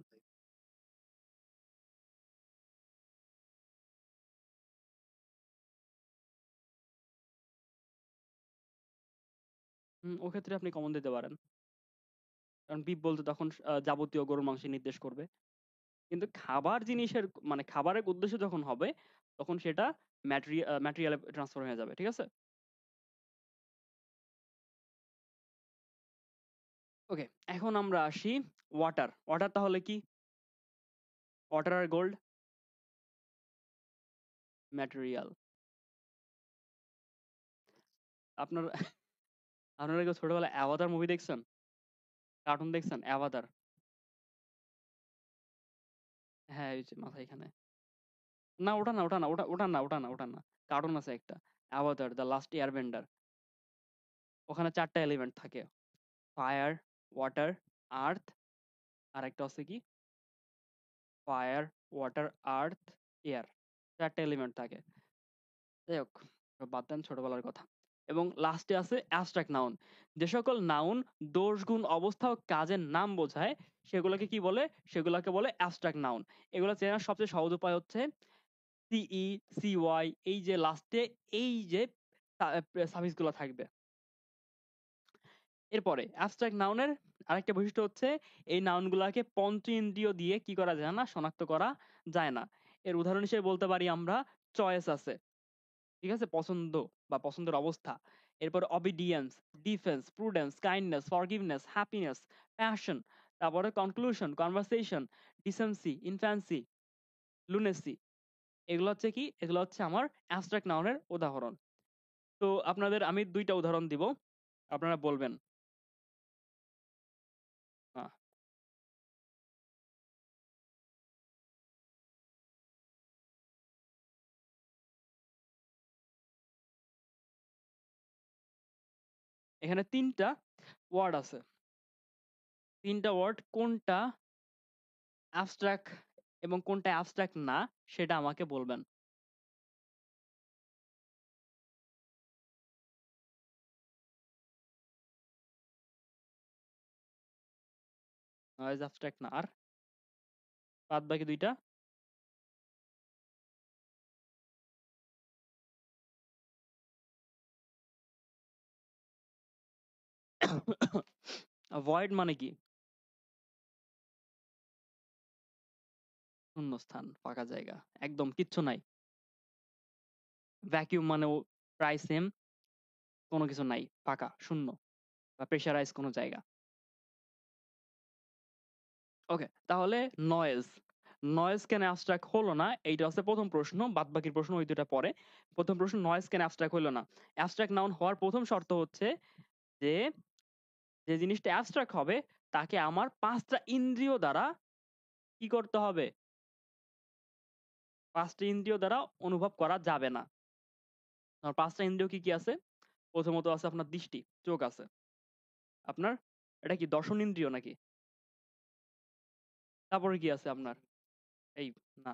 ওক্ষেত্রে আপনি কমন দিতে পারেন। কারণ বিফ বলতে তখন যাবতীয় গরুর মাংস নির্দেশ করবে। কিন্তু খাবার জিনিসের মানে খাবারের উদ্দেশ্য যখন হবে, তখন সেটা ম্যাটেরিয়াল এ ট্রান্সফর্ম হয়ে যাবে। ঠিক আছে? ওকে, এখন আমরা আসি ওয়াটার। ওয়াটার তাহলে কি? ওয়াটার আর গোল্ড ম্যাটেরিয়াল। আপনার আপনারা কেউ ছোটবেলায় 'অ্যাভাটার' মুভি দেখছেন? কার্টুন দেখছেন? 'অ্যাভাটার'? হ্যাঁ, এই যে মাথায় এখানে। না ওটা না, ওটা না, ওটা না, ওটা না, ওটা না। কার্টুন আছে একটা। 'Avatar: the last Airbender'. ওখানে ৪ টা এলিমেন্ট থাকে। ফায়ার, ওয়াটার, আর্থ আরেকটা হচ্ছে কি? ফায়ার, ওয়াটার, আর্থ, এয়ার। ৪ টা এলিমেন্ট থাকে। যাই হোক, সব বাদ দেন ছোটবেলার কথা। এবং লাস্টে আছে অ্যাবস্ট্রাক্ট নাউন। যে সকল নাউন দোষ, গুণ, অবস্থা ও কাজের নাম বোঝায় সেগুলোকে কি বলে? সেগুলোকে বলে অ্যাবস্ট্রাক্ট নাউন। এগুলো চেনার সবচেয়ে সহজ উপায় হচ্ছে সিই, সিওয়াই এই যে লাস্টে এই যে সাফিক্স গুলো থাকবে। এরপরে অ্যাবস্ট্রাক্ট নাউনের আরেকটা বৈশিষ্ট্য হচ্ছে এই নাউন গুলাকে পঞ্চ ইন্দ্রিয় দিয়ে কি করা যায় না? শনাক্ত করা যায় না। এর উদাহরণ হিসেবে বলতে পারি আমরা চয়েস আছে। ঠিক আছে? পছন্দ বা পছন্দের অবস্থা। এরপরে obedience, defense, prudence, kindness, forgiveness, happiness, passion, তারপরে conclusion, conversation, decency, infancy, lunacy এগুলো হচ্ছে কি? এগুলো হচ্ছে আমার abstract noun এর উদাহরণ। তো আপনাদের আমি ২ টা উদাহরণ দিব। আপনারা বলবেন। আ এখানে ৩ টা ওয়ার্ড আছে। ৩ টা ওয়ার্ড কোনটা abstract এবং কোনটা abstract না সেটা আমাকে বলবেন। নয়েজ abstract না। আর? বাদ বাকি ২ টা? ভয়েড মানে কি? শূন্যস্থান, ফাঁকা জায়গা। একদম কিচ্ছু নাই। ভ্যাকুয়াম মানেও প্রায় সেম। কোন কিছু নাই। ফাঁকা, শূন্য বা প্রেশারাইজ কোন জায়গা। ওকে, তাহলে নয়েজ। নয়েজ কেন অ্যাবস্ট্রাক্ট হলো না? এইটা হচ্ছে ১ম প্রশ্ন। বাদবাকির প্রশ্ন ওই ২ টা পরে। ১ম প্রশ্ন নয়েজ কেন অ্যাবস্ট্রাক্ট হইল না? অ্যাবস্ট্রাক্ট নাউন হওয়ার ১ম শর্ত হচ্ছে যে, যে জিনিসটা অ্যাবস্ট্রাক্ট হবে তাকে আমার ৫ টা ইন্দ্রিয় দ্বারা কি করতে হবে? ৫ টা ইন্দ্রিয় দ্বারা অনুভব করা যাবে না। আর ৫ টা ইন্দ্রিয় কি, কি আছে? প্রথমত আছে আপনার দৃষ্টি, চোখ আছে। আপনার এটা কি দর্শন ইন্দ্রিয় নাকি? তারপরে কি আছে আপনার? এই না,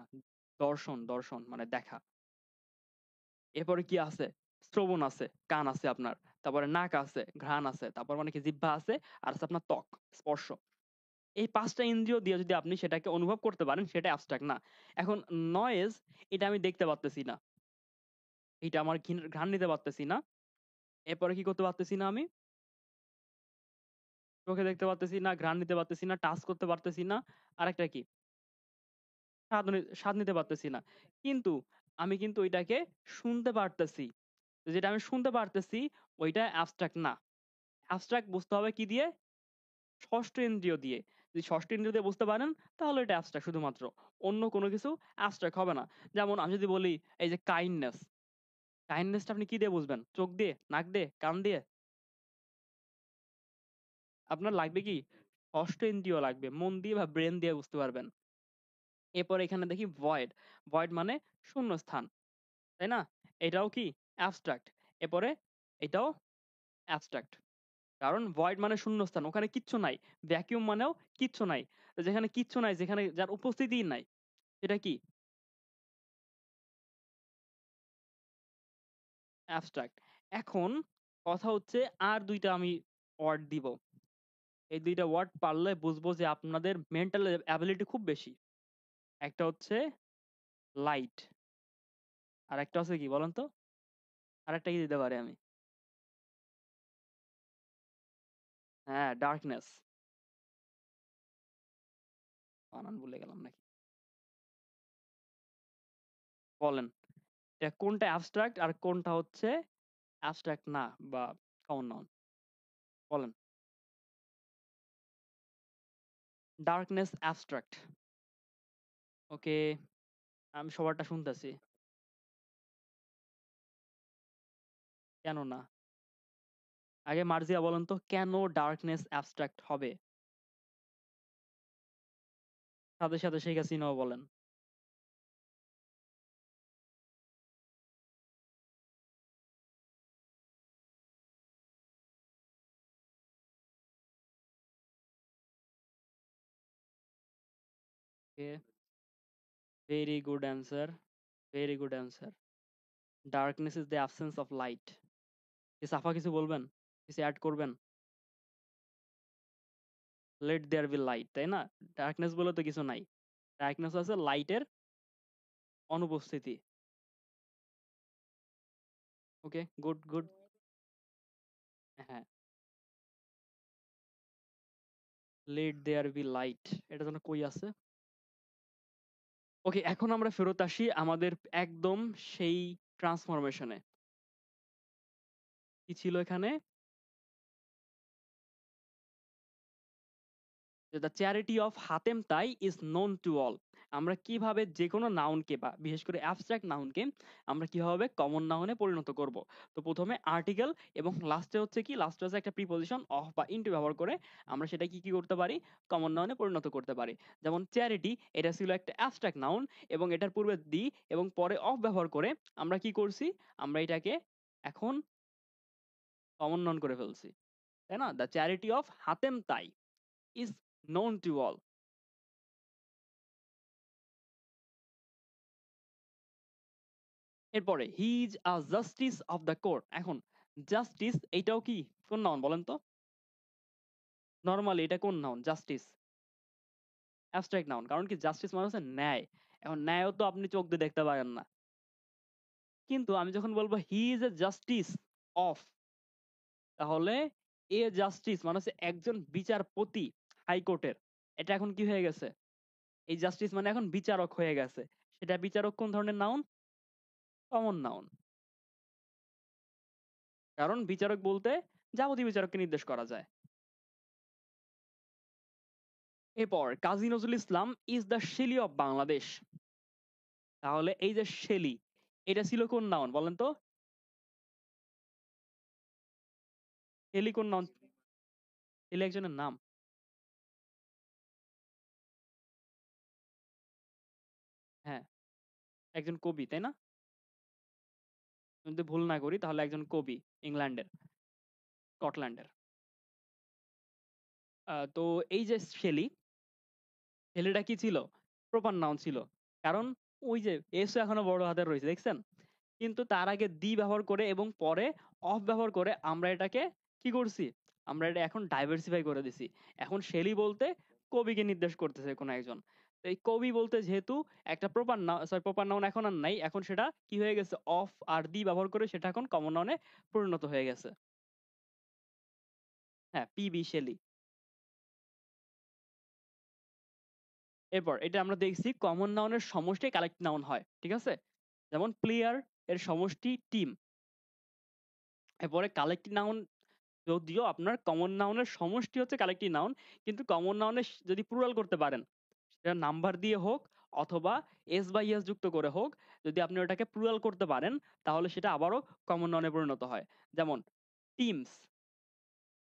দর্শন মানে দেখা। এরপরে কি আছে? শ্রবণ আছে, কান আছে আপনার। তারপরে নাক আছে, ঘ্রাণ আছে। তারপর মানে কি জিহ্বা আছে, আর আছে আপনার ত্বক, স্পর্শ। এই ৫ টা ইন্দ্রিয় দিয়ে যদি আপনি সেটাকে অনুভব করতে পারেন সেটা অ্যাবস্ট্রাক্ট না। এখন নয়েজ এটা আমি দেখতে পারতেছি না। এইটা আমার ঘ্রাণ নিতে পারতেছি না। এরপরে কি করতে পারতেছি না আমি? চোখে দেখতে পারতেছি না, ঘ্রাণ নিতে পারতেছি না, টাচ করতে পারতেছি না। আরেকটা কি? স্বাদ নিতে পারতেছি না। কিন্তু আমি কিন্তু ঐটাকে শুনতে পারতেছি। যেটা আমি শুনতে পারতেছি ওইটা অ্যাবস্ট্রাক্ট না। অ্যাবস্ট্রাক্ট বুঝতে হবে কি দিয়ে? ৬ষ্ঠ ইন্দ্রিয় দিয়ে। যদি ৬ষ্ঠ ইন্দ্রিয় দিয়ে বুঝতে পারেন তাহলে এটা অ্যাবস্ট্রাক্ট শুধুমাত্র। অন্য কোনো কিছু অ্যাবস্ট্রাক্ট হবে না। যেমন আমি যদি বলি এই যে কাইন্ডনেস, কাইন্ডনেস টা আপনি কি দিয়ে বুঝবেন? চোখ দিয়ে, নাক দিয়ে, কান দিয়ে? আপনার লাগবে কি? ৬ষ্ঠ ইন্দ্রিয় লাগবে। মন দিয়ে বা ব্রেইন দিয়ে বুঝতে পারবেন। এরপর এখানে দেখি ভয়েড। ভয়েড মানে শূন্যস্থান। তাই না? এটাও কি? অ্যাবস্ট্রাক্ট। এরপরে এটাও অ্যাবস্ট্রাক্ট। কারণ ভয়েড মানে শূন্যস্থান। ওখানে কিচ্ছু নাই। ভ্যাকুয়াম মানেও কিচ্ছু নাই। যেখানে কিচ্ছু নাই, যেখানে যার উপস্থিতিই নাই। সেটা কি? অ্যাবস্ট্রাক্ট। এখন কথা হচ্ছে আর ২ টা আমি ওয়ার্ড দিব। এই ২ টা ওয়ার্ড পারলে বুঝবো যে আপনাদের মেন্টাল এবিলিটি খুব বেশি। একটা হচ্ছে লাইট। আরেকটা হচ্ছে কি বলেন তো? আরেকটা কি দিতে পারি আমি? হ্যাঁ, ডার্কনেস। বানান ভুলে গেলাম নাকি? বলেন। কোনটা অ্যাবস্ট্রাক্ট আর কোনটা হচ্ছে অ্যাবস্ট্রাক্ট না বা কমন নাউন? বলেন। Darkness abstract. ওকে, আমি সবারটা শুনতেছি। কেন না? আগে মার্জিয়া বলেন তো কেন ডার্কনেস অ্যাবস্ট্রাক্ট হবে? সাথে, সাথে শেখ হাসিনাও বলেন। Okay, very good answer, very good answer. Darkness is the absence of light. Safa কিছু বলবেন? কিছু এড করবেন? লেট দেয়ার বি লাইট, তাই না? ডার্কনেস বলে তো কিছু নাই। ডার্কনেস আছে লাইটের অনুপস্থিতি। ওকে, গুড, গুড। হ্যাঁ, লেট দেয়ার বি লাইট। এটা যেন কই আছে? ওকে, এখন আমরা ফেরত আসি আমাদের একদম সেই ট্রান্সফরমেশন এ। কি ছিল এখানে? যে দ্য চ্যারিটি অফ হাতেম তাই ইজ নোন টু অল। আমরা কিভাবে যেকোনো নাউনকে বা বিশেষ করে অ্যাবস্ট্রাক্ট নাউনকে আমরা কিভাবে কমন নাউনে পরিণত করব? তো প্রথমে আর্টিকেল এবং লাস্টে হচ্ছে কি? লাস্টে হচ্ছে একটা প্রিপজিশন অফ বা ইনটু ব্যবহার করে আমরা সেটা কি করতে পারি? কমন নাউনে পরিণত করতে পারি। যেমন চ্যারিটি এটা ছিল একটা অ্যাবস্ট্রাক্ট নাউন এবং এটার পূর্বে দি এবং পরে অফ ব্যবহার করে আমরা কি করছি? আমরা এটাকে এখন কমন নাউন করে ফেলছি। তাই না? দ্য চ্যারিটি অফ হাতেম তাই ইজ নোন টু অল। এরপরে he is a justice of the court. এখন জাস্টিস এইটাও কি কোন নাউন বলেন তো? নরমালি এটা কোন নাউন? জাস্টিস। Abstract noun. কারণ কি জাস্টিস মানে হচ্ছে ন্যায়। এখন ন্যায়ও তো আপনি চোখ দিয়ে দেখতে পারেন না। কিন্তু আমি যখন বলব he is a justice of, তাহলে এ জাস্টিস মানে হচ্ছে একজন বিচারপতি হাইকোর্টের। এটা এখন কি হয়ে গেছে? এই জাস্টিস মানে এখন বিচারক হয়ে গেছে। সেটা বিচারক কোন ধরনের নাউন? Common noun. কারণ বিচারক বলতে যাবতীয় বিচারককে নির্দেশ করা যায়। এরপর Kazi Nazrul Islam is the Shelley of Bangladesh. তাহলে এই যে শেলি, এটা ছিল কোন নাউন বলেন তো? শেলি কোন নাউন? শেলি একজনের নাম। হ্যাঁ, একজন কবি, তাই না? আমি যদি ভুল না করি তাহলে একজন কবি ইংল্যান্ডের, স্কটল্যান্ডের। তো এই যে শেলি, শেলিটা কি ছিল? প্রপার নাউন ছিল। কারণ ওই যে এস এখনো বড় হাতের রয়েছে, দেখছেন? কিন্তু তার আগে দি ব্যবহার করে এবং পরে অফ ব্যবহার করে আমরা এটাকে কি করছি? আমরা এটা এখন ডাইভার্সিফাই করে দিছি। এখন শেলি বলতে কবিকে নির্দেশ করতেছে কোন একজন। তো এই কবি বলতে যেহেতু একটা proper noun, sorry proper noun এখন আর নাই, এখন সেটা কি হয়ে গেছে? অফ আর দি ব্যবহার করে সেটা এখন কমন নাউনে পরিণত হয়ে গেছে। হ্যাঁ, পিবি শেলি। এরপর এটা আমরা দেখছি কমন নাউনের সমষ্টি কালেক্ট নাউন হয়। ঠিক আছে? যেমন প্লেয়ার এর সমষ্টি টিম। এরপরে কালেক্টিভ নাউন, যদিও আপনার কমন নাউনের সমষ্টি হচ্ছে কালেক্টিভ নাউন, কিন্তু কমন নাউনে যদি প্লুরাল করতে পারেন, সেটা নাম্বার দিয়ে হোক অথবা এস বা ইএস যুক্ত করে হোক, যদি আপনি ওটাকে প্লুরাল করতে পারেন তাহলে সেটা আবারও কমন নাউনে পরিণত হয়। যেমন টিমস,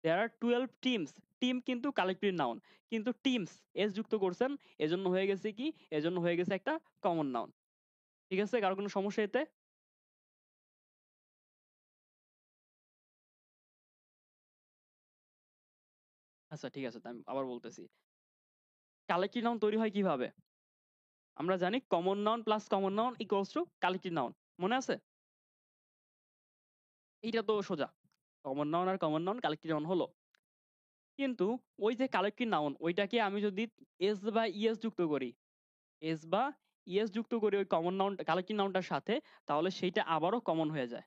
দেয়ার আর 12 টিমস। টিম কিন্তু কালেক্টিভ নাউন, কিন্তু টিমস এস যুক্ত করছেন, এজন্য হয়ে গেছে কি? এজন্য হয়ে গেছে একটা কমন নাউন। ঠিক আছে? কারো কোনো সমস্যা এতে? আচ্ছা ঠিক আছে, তো আমি আবার বলতেছি। কালেক্টিভ নাউন তৈরি হয় কিভাবে? আমরা জানি common noun plus common noun equals to collective noun. মনে আছে? এইটা তো সোজা। কমন নাউন আর কমন নাউন কালেক্টিভ নাউন হলো। কিন্তু ওই যে কালেক্টিভ নাউন ওইটাকে আমি যদি এস বা ইএস যুক্ত করি, এস বা ইএস যুক্ত করি ওই কমন নাউন কালেক্টিভ নাউনটার সাথে, তাহলে সেইটা আবারও কমন হয়ে যায়।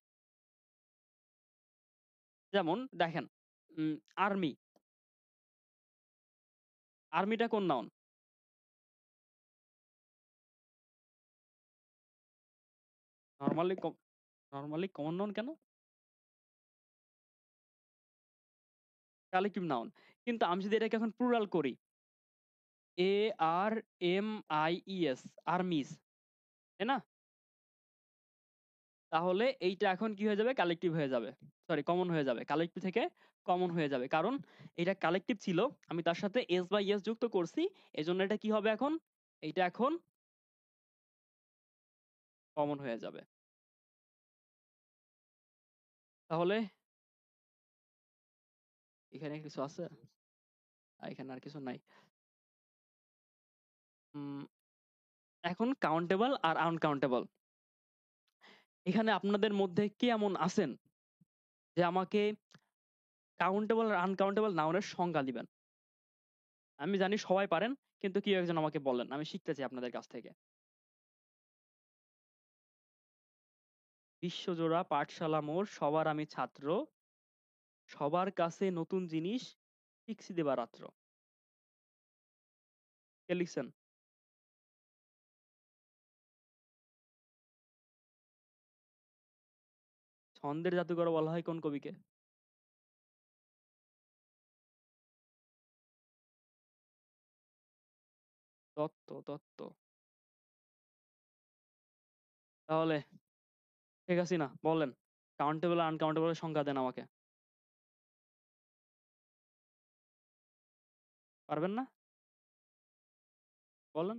যেমন দেখেন, উম আর্মি, আর্মিটা কোন noun? Normally normally common noun কেন? Collective noun. কিন্তু আমি যদি এটাকে এখন প্লুরাল করি, A R M I E S, armies, তাই না? তাহলে এইটা এখন কি হয়ে যাবে? কালেক্টিভ হয়ে যাবে। সরি কমন হয়ে যাবে। কালেক্টিভ থেকে কমন হয়ে যাবে। কারণ এটা কালেক্টিভ ছিল। আমি তার সাথে এস বা ইএস যুক্ত করছি। এজন্য এটা কি হবে এখন? এইটা এখন কমন হয়ে যাবে। তাহলে এখানে কিছু আছে? এখানে আর কিছু নাই। উম এখন কাউন্টেবল আর আনকাউন্টেবল। এখানে আপনাদের মধ্যে কে এমন আছেন যে আমাকে কাউন্টেবল আর আনকাউন্টেবল নাউনের সংজ্ঞা দিবেন? আমি জানি সবাই পারেন, কিন্তু কেউ একজন আমাকে বলেন। আমি শিখতে চাই আপনাদের কাছ থেকে। বিশ্বজোড়া পাঠশালা মোর, সবার আমি ছাত্র, সবার কাছে নতুন জিনিস শিখছি দিবারাত্র। কে লিখছেন? ছন্দের জাদুকর বলা হয় কোন কবিকে? দত্ত। তাহলে ঠিক আছে না, বলেন। কাউন্টেবল আর আনকাউন্টেবল এর সংজ্ঞা দেন আমাকে। পারবেন না? বলেন।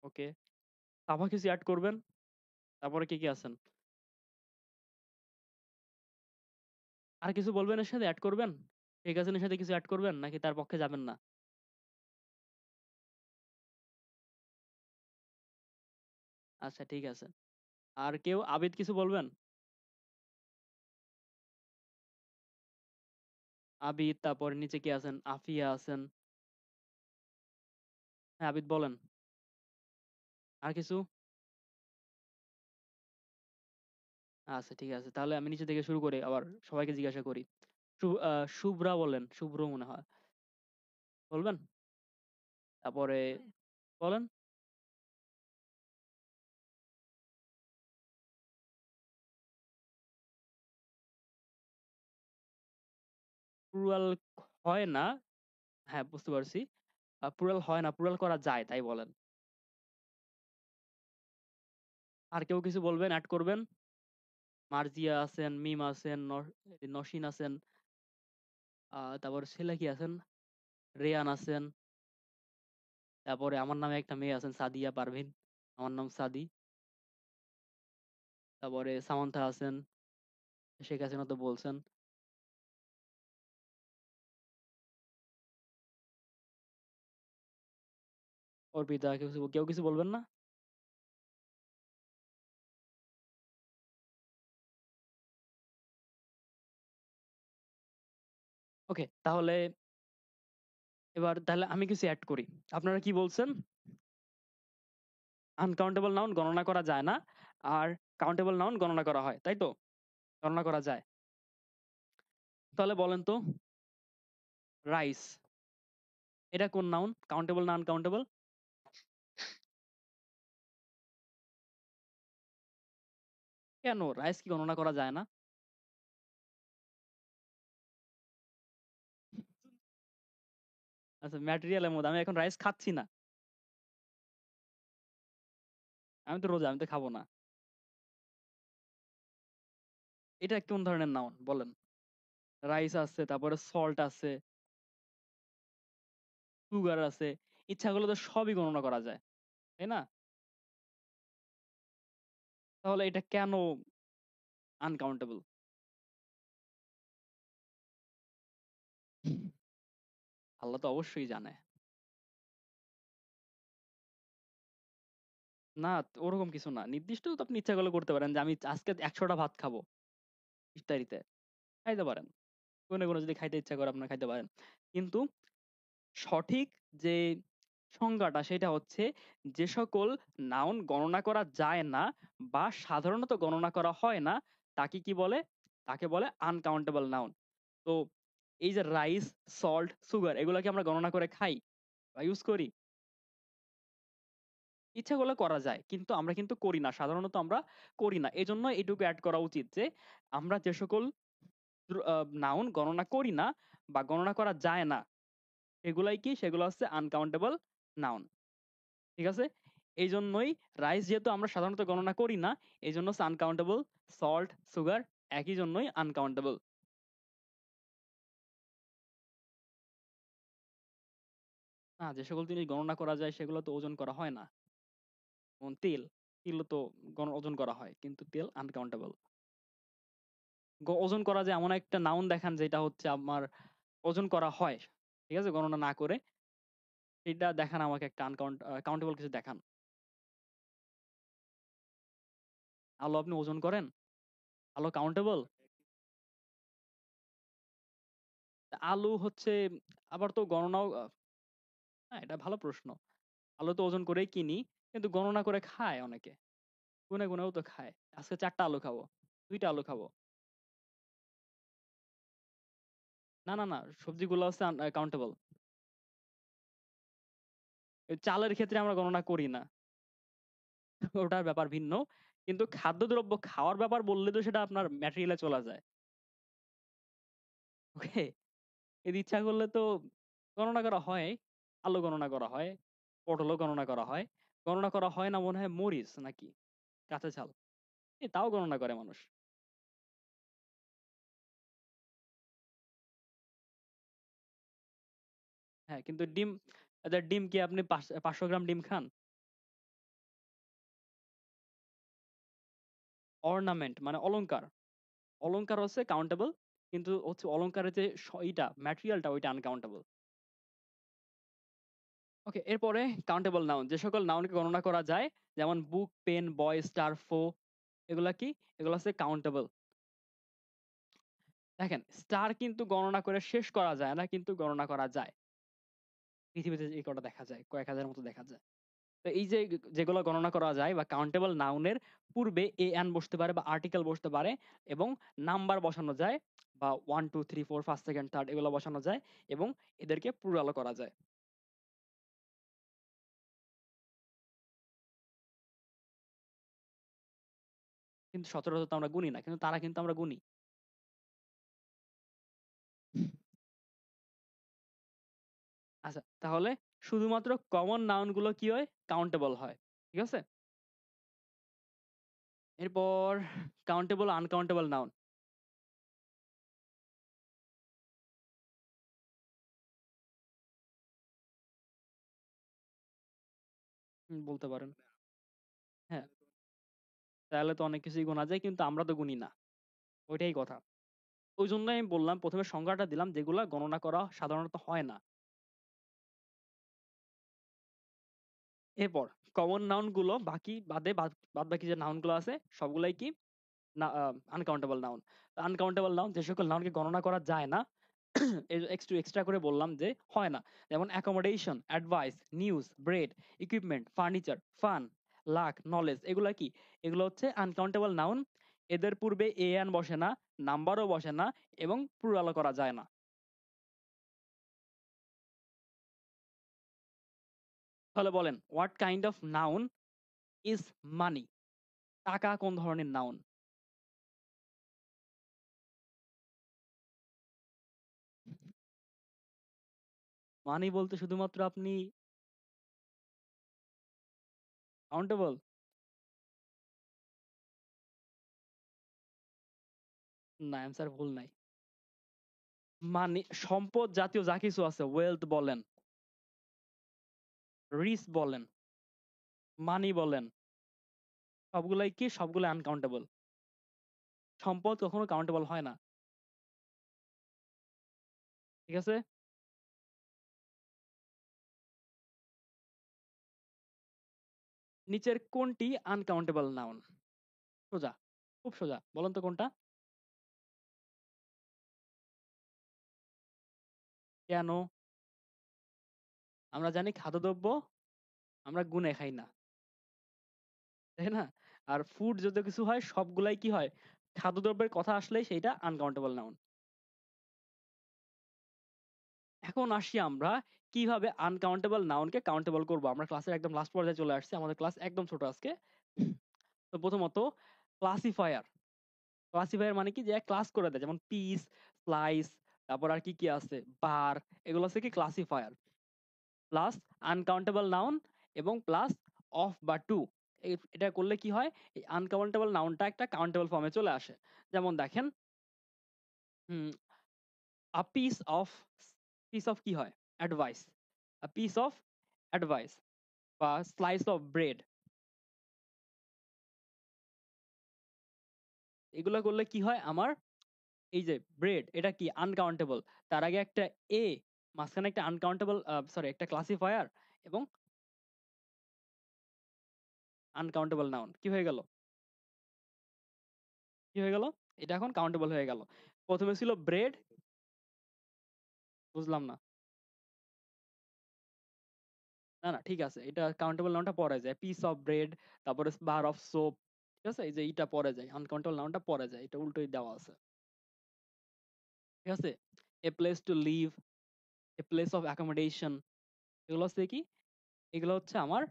ওকে। আবার কিছু এড করবেন? তারপরে কি আছেন? আর কিছু বলবেন এর সাথে এড করবেন? ঠিক আছে এর সাথে কিছু এড করবেন নাকি তার পক্ষে যাবেন না? আচ্ছা ঠিক আছে। আর কেউ আবিদ কিছু বলবেন? আবিদ, তারপরে নিচে কি আছেন? আফিয়া আছেন। হ্যাঁ, আবিদ বলেন। আর কিছু? আচ্ছা ঠিক আছে। তাহলে আমি নিচে থেকে শুরু করি, আবার সবাইকে জিজ্ঞাসা করি। শুভ্রা বলেন, শুভ্র মনে হয়। বলবেন? তারপরে বলেন। প্লুরাল হয় না। হ্যাঁ, বুঝতে পারছি। প্লুরাল হয় না, প্লুরাল করা যায়, তাই বলেন। আর কেউ কিছু বলবেন, অ্যাড করবেন? মার্জিয়া আছেন, মিম আছেন, নসীন আছেন, তারপর ছেলে কি আছেন? রেয়ান আছেন। তারপরে আমার নামে একটা মেয়ে আছেন, সাদিয়া পারভিন। আমার নাম সাদি। তারপরে সামান্থা আছেন। শেখ হাসিনা তো বলছেন। অর্পিতা, কেউ কিছু বলবেন না? ওকে, তাহলে এবার তাহলে আমি কিছু অ্যাড করি। আপনারা কি বলছেন? আনকাউন্টেবল নাউন গণনা করা যায় না, আর কাউন্টেবল নাউন গণনা করা হয়, তাই তো? গণনা করা যায়। তাহলে বলেন তো, রাইস, এটা কোন নাউন? কাউন্টেবল না আনকাউন্টেবল? কেন, রাইস কি গণনা করা যায় না? আচ্ছা, ম্যাটেরিয়ালের মধ্যে আমি এখন রাইস খাচ্ছি না। আমি তো রোজা, আমি তো খাবো না। এটা কোন ধরনের নাউন বলেন? রাইস আছে, তারপরে সল্ট আছে, সুগার আছে, ইচ্ছা করলে তো সবই গণনা করা যায়, তাই না? তাহলে এটা কেন আনকাউন্টেবল? আল্লাহ তো অবশ্যই জানে। না, ওরকম কিছু না, নির্দিষ্ট তো আপনি ইচ্ছা করলে করতে পারেন যে আমি আজকে 100টা ভাত খাবো ইফতারিতে, খাইতে পারেন। কোনো কোনো যদি খাইতে ইচ্ছা করে আপনার খাইতে পারেন। কিন্তু সঠিক যে সংজ্ঞাটা সেটা হচ্ছে, যে সকল নাউন গণনা করা যায় না বা সাধারণত গণনা করা হয় না, তাকে কি বলে? তাকে বলে আনকাউন্টেবল নাউন। তো এই যে রাইস, সল্ট, সুগার, এগুলা কি আমরা গণনা করে খাই বা ইউজ করি? ইচ্ছা করলে করা যায়, কিন্তু আমরা কিন্তু করি না, সাধারণত আমরা করি না। এজন্য এটুকু অ্যাড করা উচিত যে আমরা যে সকল নাউন গণনা করি না বা গণনা করা যায় না, সেগুলাই কি, সেগুলো হচ্ছে আনকাউন্টেবল নাউন। ঠিক আছে? এই জন্যই রাইস যেহেতু আমরা সাধারণত গণনা করি না, এই জন্য আনকাউন্টেবল। সল্ট, সুগার একই জন্যই আনকাউন্টেবল। না, যে সকল জিনিস গণনা করা যায় সেগুলো তো ওজন করা হয় না। যেমন তেল, তেলও তো ওজন করা হয়, কিন্তু তেল আনকাউন্টেবল। ওজন করা যায় এমন একটা নাউন দেখান যেটা হচ্ছে আমার ওজন করা হয়, ঠিক আছে, গণনা না করে। সেটা দেখান আমাকে, একটা কাউন্টেবল কিছু দেখান। আলু আপনি ওজন করেন? আলু কাউন্টেবল? আলু হচ্ছে, আবার তো গণনাও হ্যাঁ, এটা ভালো প্রশ্ন। আলু তো ওজন করেই কিনি, কিন্তু গণনা করে খায় অনেকে। গুনে গুনেও তো খায়। আজকে 4টা আলু খাবো, 2টা আলু খাবো। না না না, সবজিগুলো হচ্ছে কাউন্টেবল। চালের ক্ষেত্রে আমরা গণনা করি না, ওটার ব্যাপার ভিন্ন। কিন্তু খাদ্যদ্রব্য খাওয়ার ব্যাপার বললে তো সেটা আপনার ম্যাটেরিয়ালে চলা যায়। ওকে, এর ইচ্ছা করলে তো গণনা করা হয়। আলু গণনা করা হয়, পটলও গণনা করা হয়। গণনা করা হয় না মনে হয় মরিচ নাকি কাঁচা ঝাল, তাও গণনা করে মানুষ। হ্যাঁ, কিন্তু ডিম, আচ্ছা, ডিম কি আপনি 500 গ্রাম ডিম খান? অর্নামেন্ট মানে অলংকার, অলংকার হচ্ছে কাউন্টেবল, কিন্তু হচ্ছে অলংকারের যে ইটা ম্যাটেরিয়ালটা ওইটা আনকাউন্টেবল। ওকে, এরপরে কাউন্টেবল নাউন, যে সকল নাউনকে গণনা করা যায়, যেমন বুক, পেন, বয়, স্টার, ফো, এগুলা কি? এগুলো হচ্ছে কাউন্টেবল। দেখেন স্টার কিন্তু গণনা করে শেষ করা যায় না, কিন্তু গণনা করা যায়। পৃথিবীতে এই কটা দেখা যায়, কয়েক হাজারের মতো দেখা যায়। তো এই যে যেগুলো গণনা করা যায় বা কাউন্টেবল নাউনের পূর্বে এন বসতে পারে বা আর্টিকেল বসতে পারে এবং নাম্বার বসানো যায় বা 1 2 3 4 ফার্স্ট সেকেন্ড থার্ড এগুলো বসানো যায় এবং এদেরকে প্লুরাল করা যায়। কিন্তু সচরাচর তো আমরা গুনি না, কিন্তু তারা কিন্তু আমরা গুনি। আচ্ছা, তাহলে শুধুমাত্র কমন নাউন গুলো কি হয়? কাউন্টেবল হয়। ঠিক আছে? এরপর কাউন্টেবল আনকাউন্টেবল নাউন বলতে পারেন। হ্যাঁ, তাহলে তো অনেক কিছুই গোনা যায়, কিন্তু আমরা তো গুনি না। ওইটাই কথা। ওইজন্যই আমি বললাম ১ম এ সংজ্ঞাটা দিলাম যেগুলা গণনা করা সাধারণত হয় না। এরপর কমন নাউন গুলো বাকি বাদে বাদবাকি যে নাউন গুলো আছে সবগুলাই কি? না আনকাউন্টেবল নাউন। আনকাউন্টেবল নাউন যে সকল নাউনকে গণনা করা যায় না, একটু এক্সট্রা করে বললাম যে হয় না। যেমন accommodation, advice, news, bread, equipment, furniture, fun, lakh, knowledge এগুলা কি? এগুলো হচ্ছে আনকাউন্টেবল নাউন। এদের পূর্বে এন বসে না, নাম্বারও বসে না এবং প্লুরালও করা যায় না। তাহলে বলেন what kind of noun is money? টাকা কোন ধরনের নাউন? মানি বলতে শুধুমাত্র আপনি কাউন্টেবল? না, অ্যান্সার ভুল নাই। মানি সম্পদ জাতীয় যা কিছু আছে, ওয়েলথ বলেন, রিচ বলেন, মানি বলেন, সবগুলাই কি? সবগুলাই আনকাউন্টেবল। সম্পদ কখনো কাউন্টেবল হয় না। ঠিক আছে? নিচের কোনটি আনকাউন্টেবল নাউন? সোজা, খুব সোজা। বলেন তো কোনটা? কেন? আমরা জানি খাদ্যদ্রব্য আমরা গুনে খাই না। তাই না? আর ফুড যদি কিছু হয় সবগুলাই কি হয়? খাদ্যদ্রব্যের কথা আসলেই সেইটা আনকাউন্টেবল নাউন। এখন আসি আমরা কিভাবে আনকাউন্টেবল নাউনকে কাউন্টেবল করব। আমরা ক্লাসের একদম লাস্ট পর্যায়ে চলে আসছি। আমাদের ক্লাস একদম ছোট আজকে। তো প্রথমত ক্লাসিফায়ার। ক্লাসিফায়ার মানে কি? যে ক্লাস করে দেয়। যেমন পিস, স্লাইস, তারপর আর কি আছে? বার, এগুলো হচ্ছে কি ক্লাসিফায়ার। প্লাস আনকাউন্টেবল নাউন এবং প্লাস অফ বা টু। এটা করলে কি হয়? এই আনকাউন্টেবল নাউনটা একটা কাউন্টেবল ফর্মে চলে আসে। যেমন দেখেন, হুম, আ পিস অফ কি হয়? Advice. A piece of advice বা স্লাইস অফ ব্রেড। এগুলা করলে কি হয় আমার? এই যে ব্রেড এটা কি? আনকাউন্টেবল। তার আগে একটা এ, মাঝখানে একটা আনকাউন্টেবল সরি একটা ক্লাসিফায়ার এবং আনকাউন্টেবল নাউন। কি হয়ে গেল? কি হয়ে গেল? এটা এখন কাউন্টেবল হয়ে গেল। ১ম এ ছিল ব্রেড, বুঝলাম না। না, না ঠিক আছে। এটা কাউন্টেবল নাউনটা পরে যায়। পিস অফ ব্রেড, তারপরে বার অফ সোপ। ঠিক আছে? এই যে এইটা পরে যায়। আনকাউন্টেবল নাউনটা পরে যায়। এটা উল্টোই দেওয়া আছে। ঠিক আছে? A place to live, a place of accommodation, এগুলো হচ্ছে কি? এগুলো হচ্ছে আমার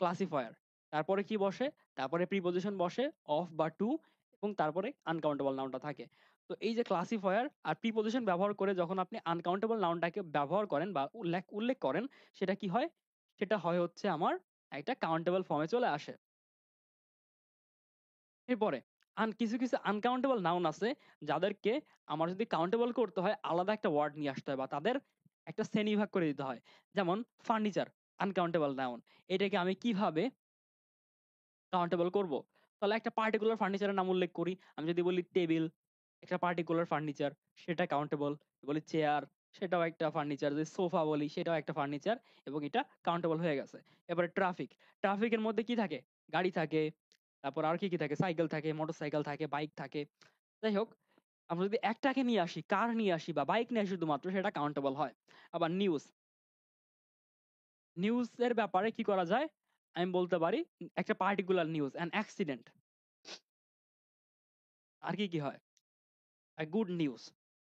ক্লাসিফায়ার। তারপরে কি বসে? তারপরে প্রিপজিশন বসে অফ বা টু এবং তারপরে আনকাউন্টেবল নাউনটা থাকে। তো এই যে ক্লাসিফায়ার আর প্রিপজিশন ব্যবহার করে যখন আপনি আনকাউন্টেবল নাউনটাকে ব্যবহার করেন বা উল্লেখ করেন, সেটা কি হয়? সেটা হয় হচ্ছে আমার একটা কাউন্টেবল ফর্মে চলে আসে। এরপরে কিছু আনকাউন্টেবল নাউন আছে যাদেরকে আমার যদি কাউন্টেবল করতে হয় আলাদা একটা ওয়ার্ড নিয়ে আসতে হয় বা তাদের একটা শ্রেণীবিভাগ করে দিতে হয়। যেমন ফার্নিচার, আনকাউন্টেবল নাউন। এটাকে আমি কিভাবে কাউন্টেবল করব? তাহলে একটা পার্টিকুলার ফার্নিচারের নাম উল্লেখ করি। আমি যদি বলি টেবিল, একটা পার্টিকুলার ফার্নিচার, সেটা কাউন্টেবল। বলি চেয়ার, সেটাও একটা ফার্নিচার। যদি সোফা বলি সেটাও একটা ফার্নিচার এবং এটা কাউন্টেবল হয়ে গেছে। এবারে ট্রাফিক। ট্রাফিকের মধ্যে কি থাকে? গাড়ি থাকে, তারপর আর কি থাকে? সাইকেল থাকে, মোটরসাইকেল থাকে, বাইক থাকে। যাই হোক, আমরা যদি একটাকে নিয়ে আসি, কার নিয়ে আসি বা বাইক নিয়ে আসি শুধুমাত্র, সেটা কাউন্টেবল হয়। আবার নিউজ, নিউজ এর ব্যাপারে কি করা যায়? আমি বলতে পারি একটা পার্টিকুলার নিউজ, অ্যান অ্যাক্সিডেন্ট। আর কি হয়? Good news.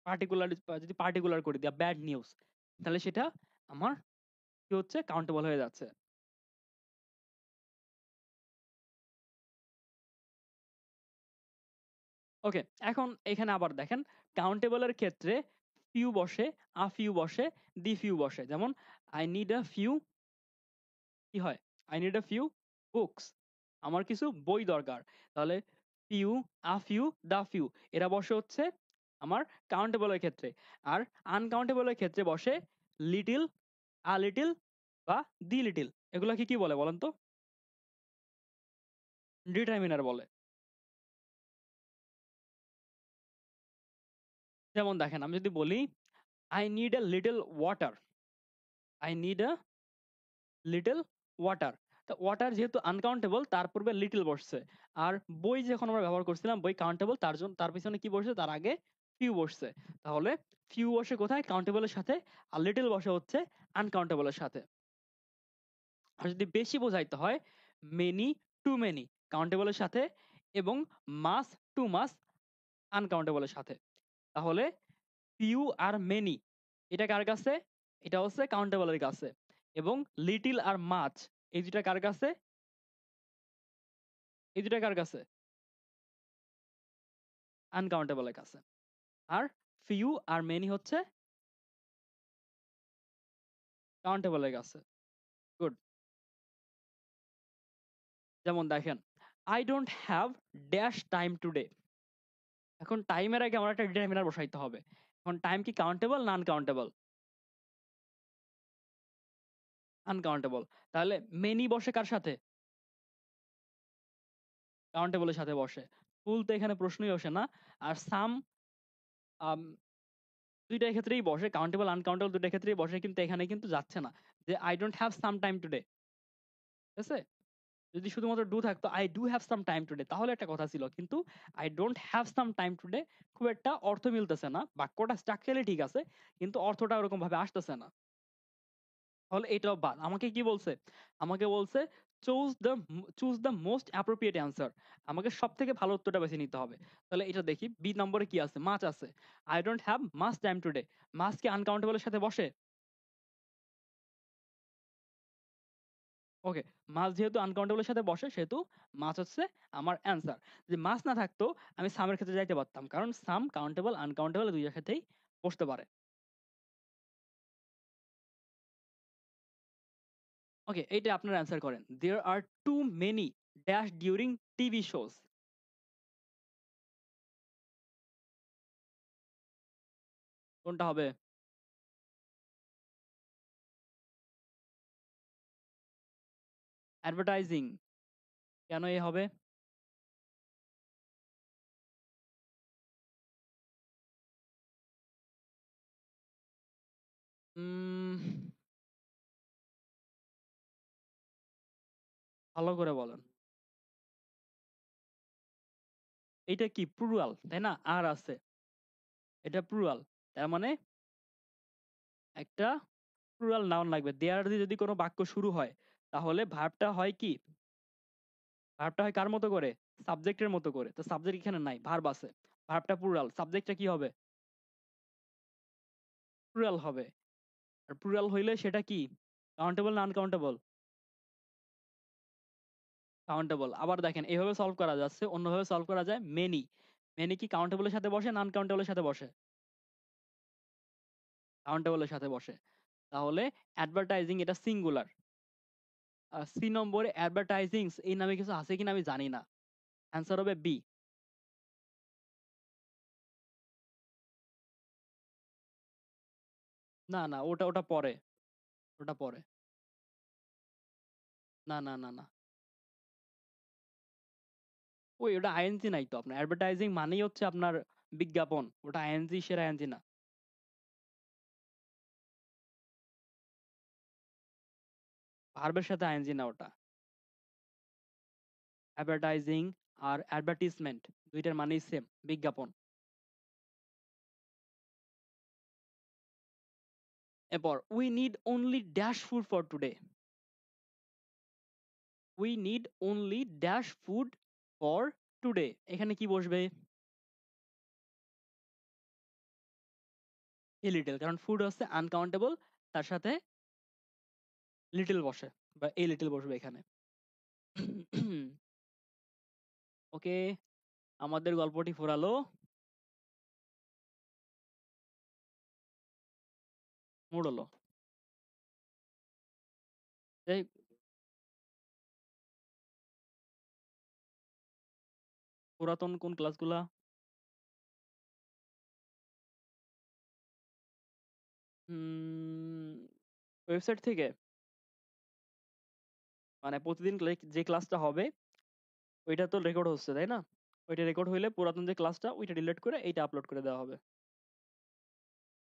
পার্টিকুলার, যদি পার্টিকুলার করে দিই ব্যাড নিউজ, তাহলে সেটা আমার কি হচ্ছে? কাউন্টেবল হয়ে যাচ্ছে। ওকে, এখন এখানে আবার দেখেন, কাউন্টেবল এর ক্ষেত্রে ফিউ বসে, আ ফিউ বসে, দি ফিউ বসে। যেমন আই নিড আ ফিউ, কি হয়? I need a few books, আমার কিছু বই দরকার। তাহলে few, a few, the few, এরা বসে হচ্ছে আমার কাউন্টেবল এর ক্ষেত্রে। আর আনকাউন্টেবল এর ক্ষেত্রে বসে লিটিল, আ লিটিল বা দি লিটিল। এগুলাকে কি বলে বলেন তো? ডিটারমিনার বলে। যেমন দেখেন, আমি যদি বলি I need a little water, I need a little water. তো ওয়াটার যেহেতু আনকাউন্টেবল, তার পূর্বে লিটল বসছে। আর বই যখন আমরা ব্যবহার করছিলাম, বই কাউন্টেবল, তার জন্য তার পিছনে কি বসছে? তার আগে ফিউ বসছে। তাহলে ফিউ বসে কোথায়? কাউন্টেবলের সাথে। আর লিটল বসে হচ্ছে আনকাউন্টেবলের সাথে। আর যদি বেশি বোঝাইতে হয়, মেনি টু মেনি কাউন্টেবলের সাথে, এবং মাস টু মাস আনকাউন্টেবলের সাথে। তাহলে ফিউ আর মেনি, এটা কার কাছে? এটা হচ্ছে কাউন্টেবলের কাছে। এবং লিটিল আর মাচ, এই দুটা কার কাছে? এই দুটা কার কাছে? আনকাউন্টেবলের কাছে। আর ফিউ আর মেনি হচ্ছে কাউন্টেবলের কাছে। গুড। যেমন দেখেন, I don't have dash time today. এখন টাইমের আগে আমার একটা ডিটারমিনার বসাইতে হবে। এখন টাইম কি কাউন্টেবল না আনকাউন্টেবল? আনকাউন্টেবল। তাহলে মেনি বসে কার সাথে? কাউন্টেবলের সাথে বসে। ফুল তো এখানে প্রশ্নই আসে না। আর সাম, দুইটার ক্ষেত্রেই বসে, কাউন্টেবল আনকাউন্টেবল দুইটার ক্ষেত্রেই বসে, কিন্তু এখানে কিন্তু যাচ্ছে না যে I don't have some time today. ঠিক আছে? যদি শুধুমাত্র ডু থাকতো, I do have some time today, তাহলে একটা কথা ছিল। কিন্তু I don't have some time today খুব একটা অর্থ মিলতেছে না। বাক্যটা স্ট্রাকচারালি ঠিক আছে, কিন্তু অর্থটা ওরকম ভাবে আসতেছে না। তাহলে এটাও বাদ। আমাকে কি বলছে? আমাকে বলছে choose the most appropriate answer. আমাকে সব থেকে ভালো উত্তরটা বেছে নিতে হবে। তাহলে এটা দেখি, বি নম্বরে কি আছে? মাছ আছে। I don't have much time today. Much কি আনকাউন্টেবলের সাথে বসে? ওকে, মাছ যেহেতু আনকাউন্টেবল এর সাথে বসে, সেহেতু মাছ হচ্ছে আমার অ্যান্সার। যদি মাছ না থাকতো, আমি সামের ক্ষেত্রে যাইতে পারতাম, কারণ সাম কাউন্টেবল আনকাউন্টেবল দুইটার ক্ষেত্রেই বসতে পারে। ওকে, এইটা আপনার অ্যান্সার করেন। There are too many dash during TV shows. কোনটা হবে? অ্যাডভার্টাইজিং। কেন এ হবে? উম ভালো করে বলেন। এইটা কি প্লুরাল, তাই না? আর আছে, এটা প্লুরাল। তার মানে একটা প্লুরাল নাউন লাগবে। দেয়ার দিয়ে যদি কোনো বাক্য শুরু হয়, তাহলে ভার্বটা হয় কি? ভার্বটা হয় কার মতো করে? সাবজেক্টের মতো করে। তো সাবজেক্ট এখানে নাই, ভার্ব আছে। ভার্বটা প্লুরাল, সাবজেক্টটা কি হবে? প্লুরাল হবে। আর প্লুরাল হইলে সেটা কি? কাউন্টেবল না আনকাউন্টেবল? কাউন্টেবল। আবার দেখেন, এভাবে সলভ করা যাচ্ছে, অন্যভাবে সলভ করা যায়। মেনি, মেনি কি কাউন্টেবলের সাথে বসে না আনকাউন্টেবলের সাথে বসে? কাউন্টেবলের সাথে বসে। তাহলে অ্যাডভার্টাইজিং এটা সিঙ্গুলার। সি নম্বরে অ্যাডভার্টাইজিংস এই নামে কিছু আছে কিনা আমি জানি না। অ্যান্সার হবে বি। না, না, ওটা ওটা পরে। ওটা পরে। না, না, না, না। ওই ওটা আইএনজি নাই তো আপনার। অ্যাডভার্টাইজিং মানেই হচ্ছে আপনার বিজ্ঞাপন। ওটা আইএনজি, সেরা আইএনজি না। ভার্বের সাথে আইএনজি না ওটা। অ্যাডভার্টাইজিং আর অ্যাডভার্টিজমেন্ট দুইটার মানেই সেম, বিজ্ঞাপন। এরপর we need only dash food for today. We need only dash food for today. এখানে কি বসবে? a little, কারণ food হচ্ছে uncountable, তার সাথে little বসে বা a little বসবে এখানে। ওকে, আমাদের গল্পটি ফুরালো। মুড়লো। এই পুরাতন কোন ক্লাসগুলা? ওয়েবসাইট থেকে? মানে প্রতিদিন যে ক্লাসটা হবে ওইটা তো রেকর্ড হচ্ছে, তাই না? ওইটা রেকর্ড হইলে পুরাতন যে ক্লাসটা ওইটা ডিলিট করে এইটা আপলোড করে দেওয়া হবে।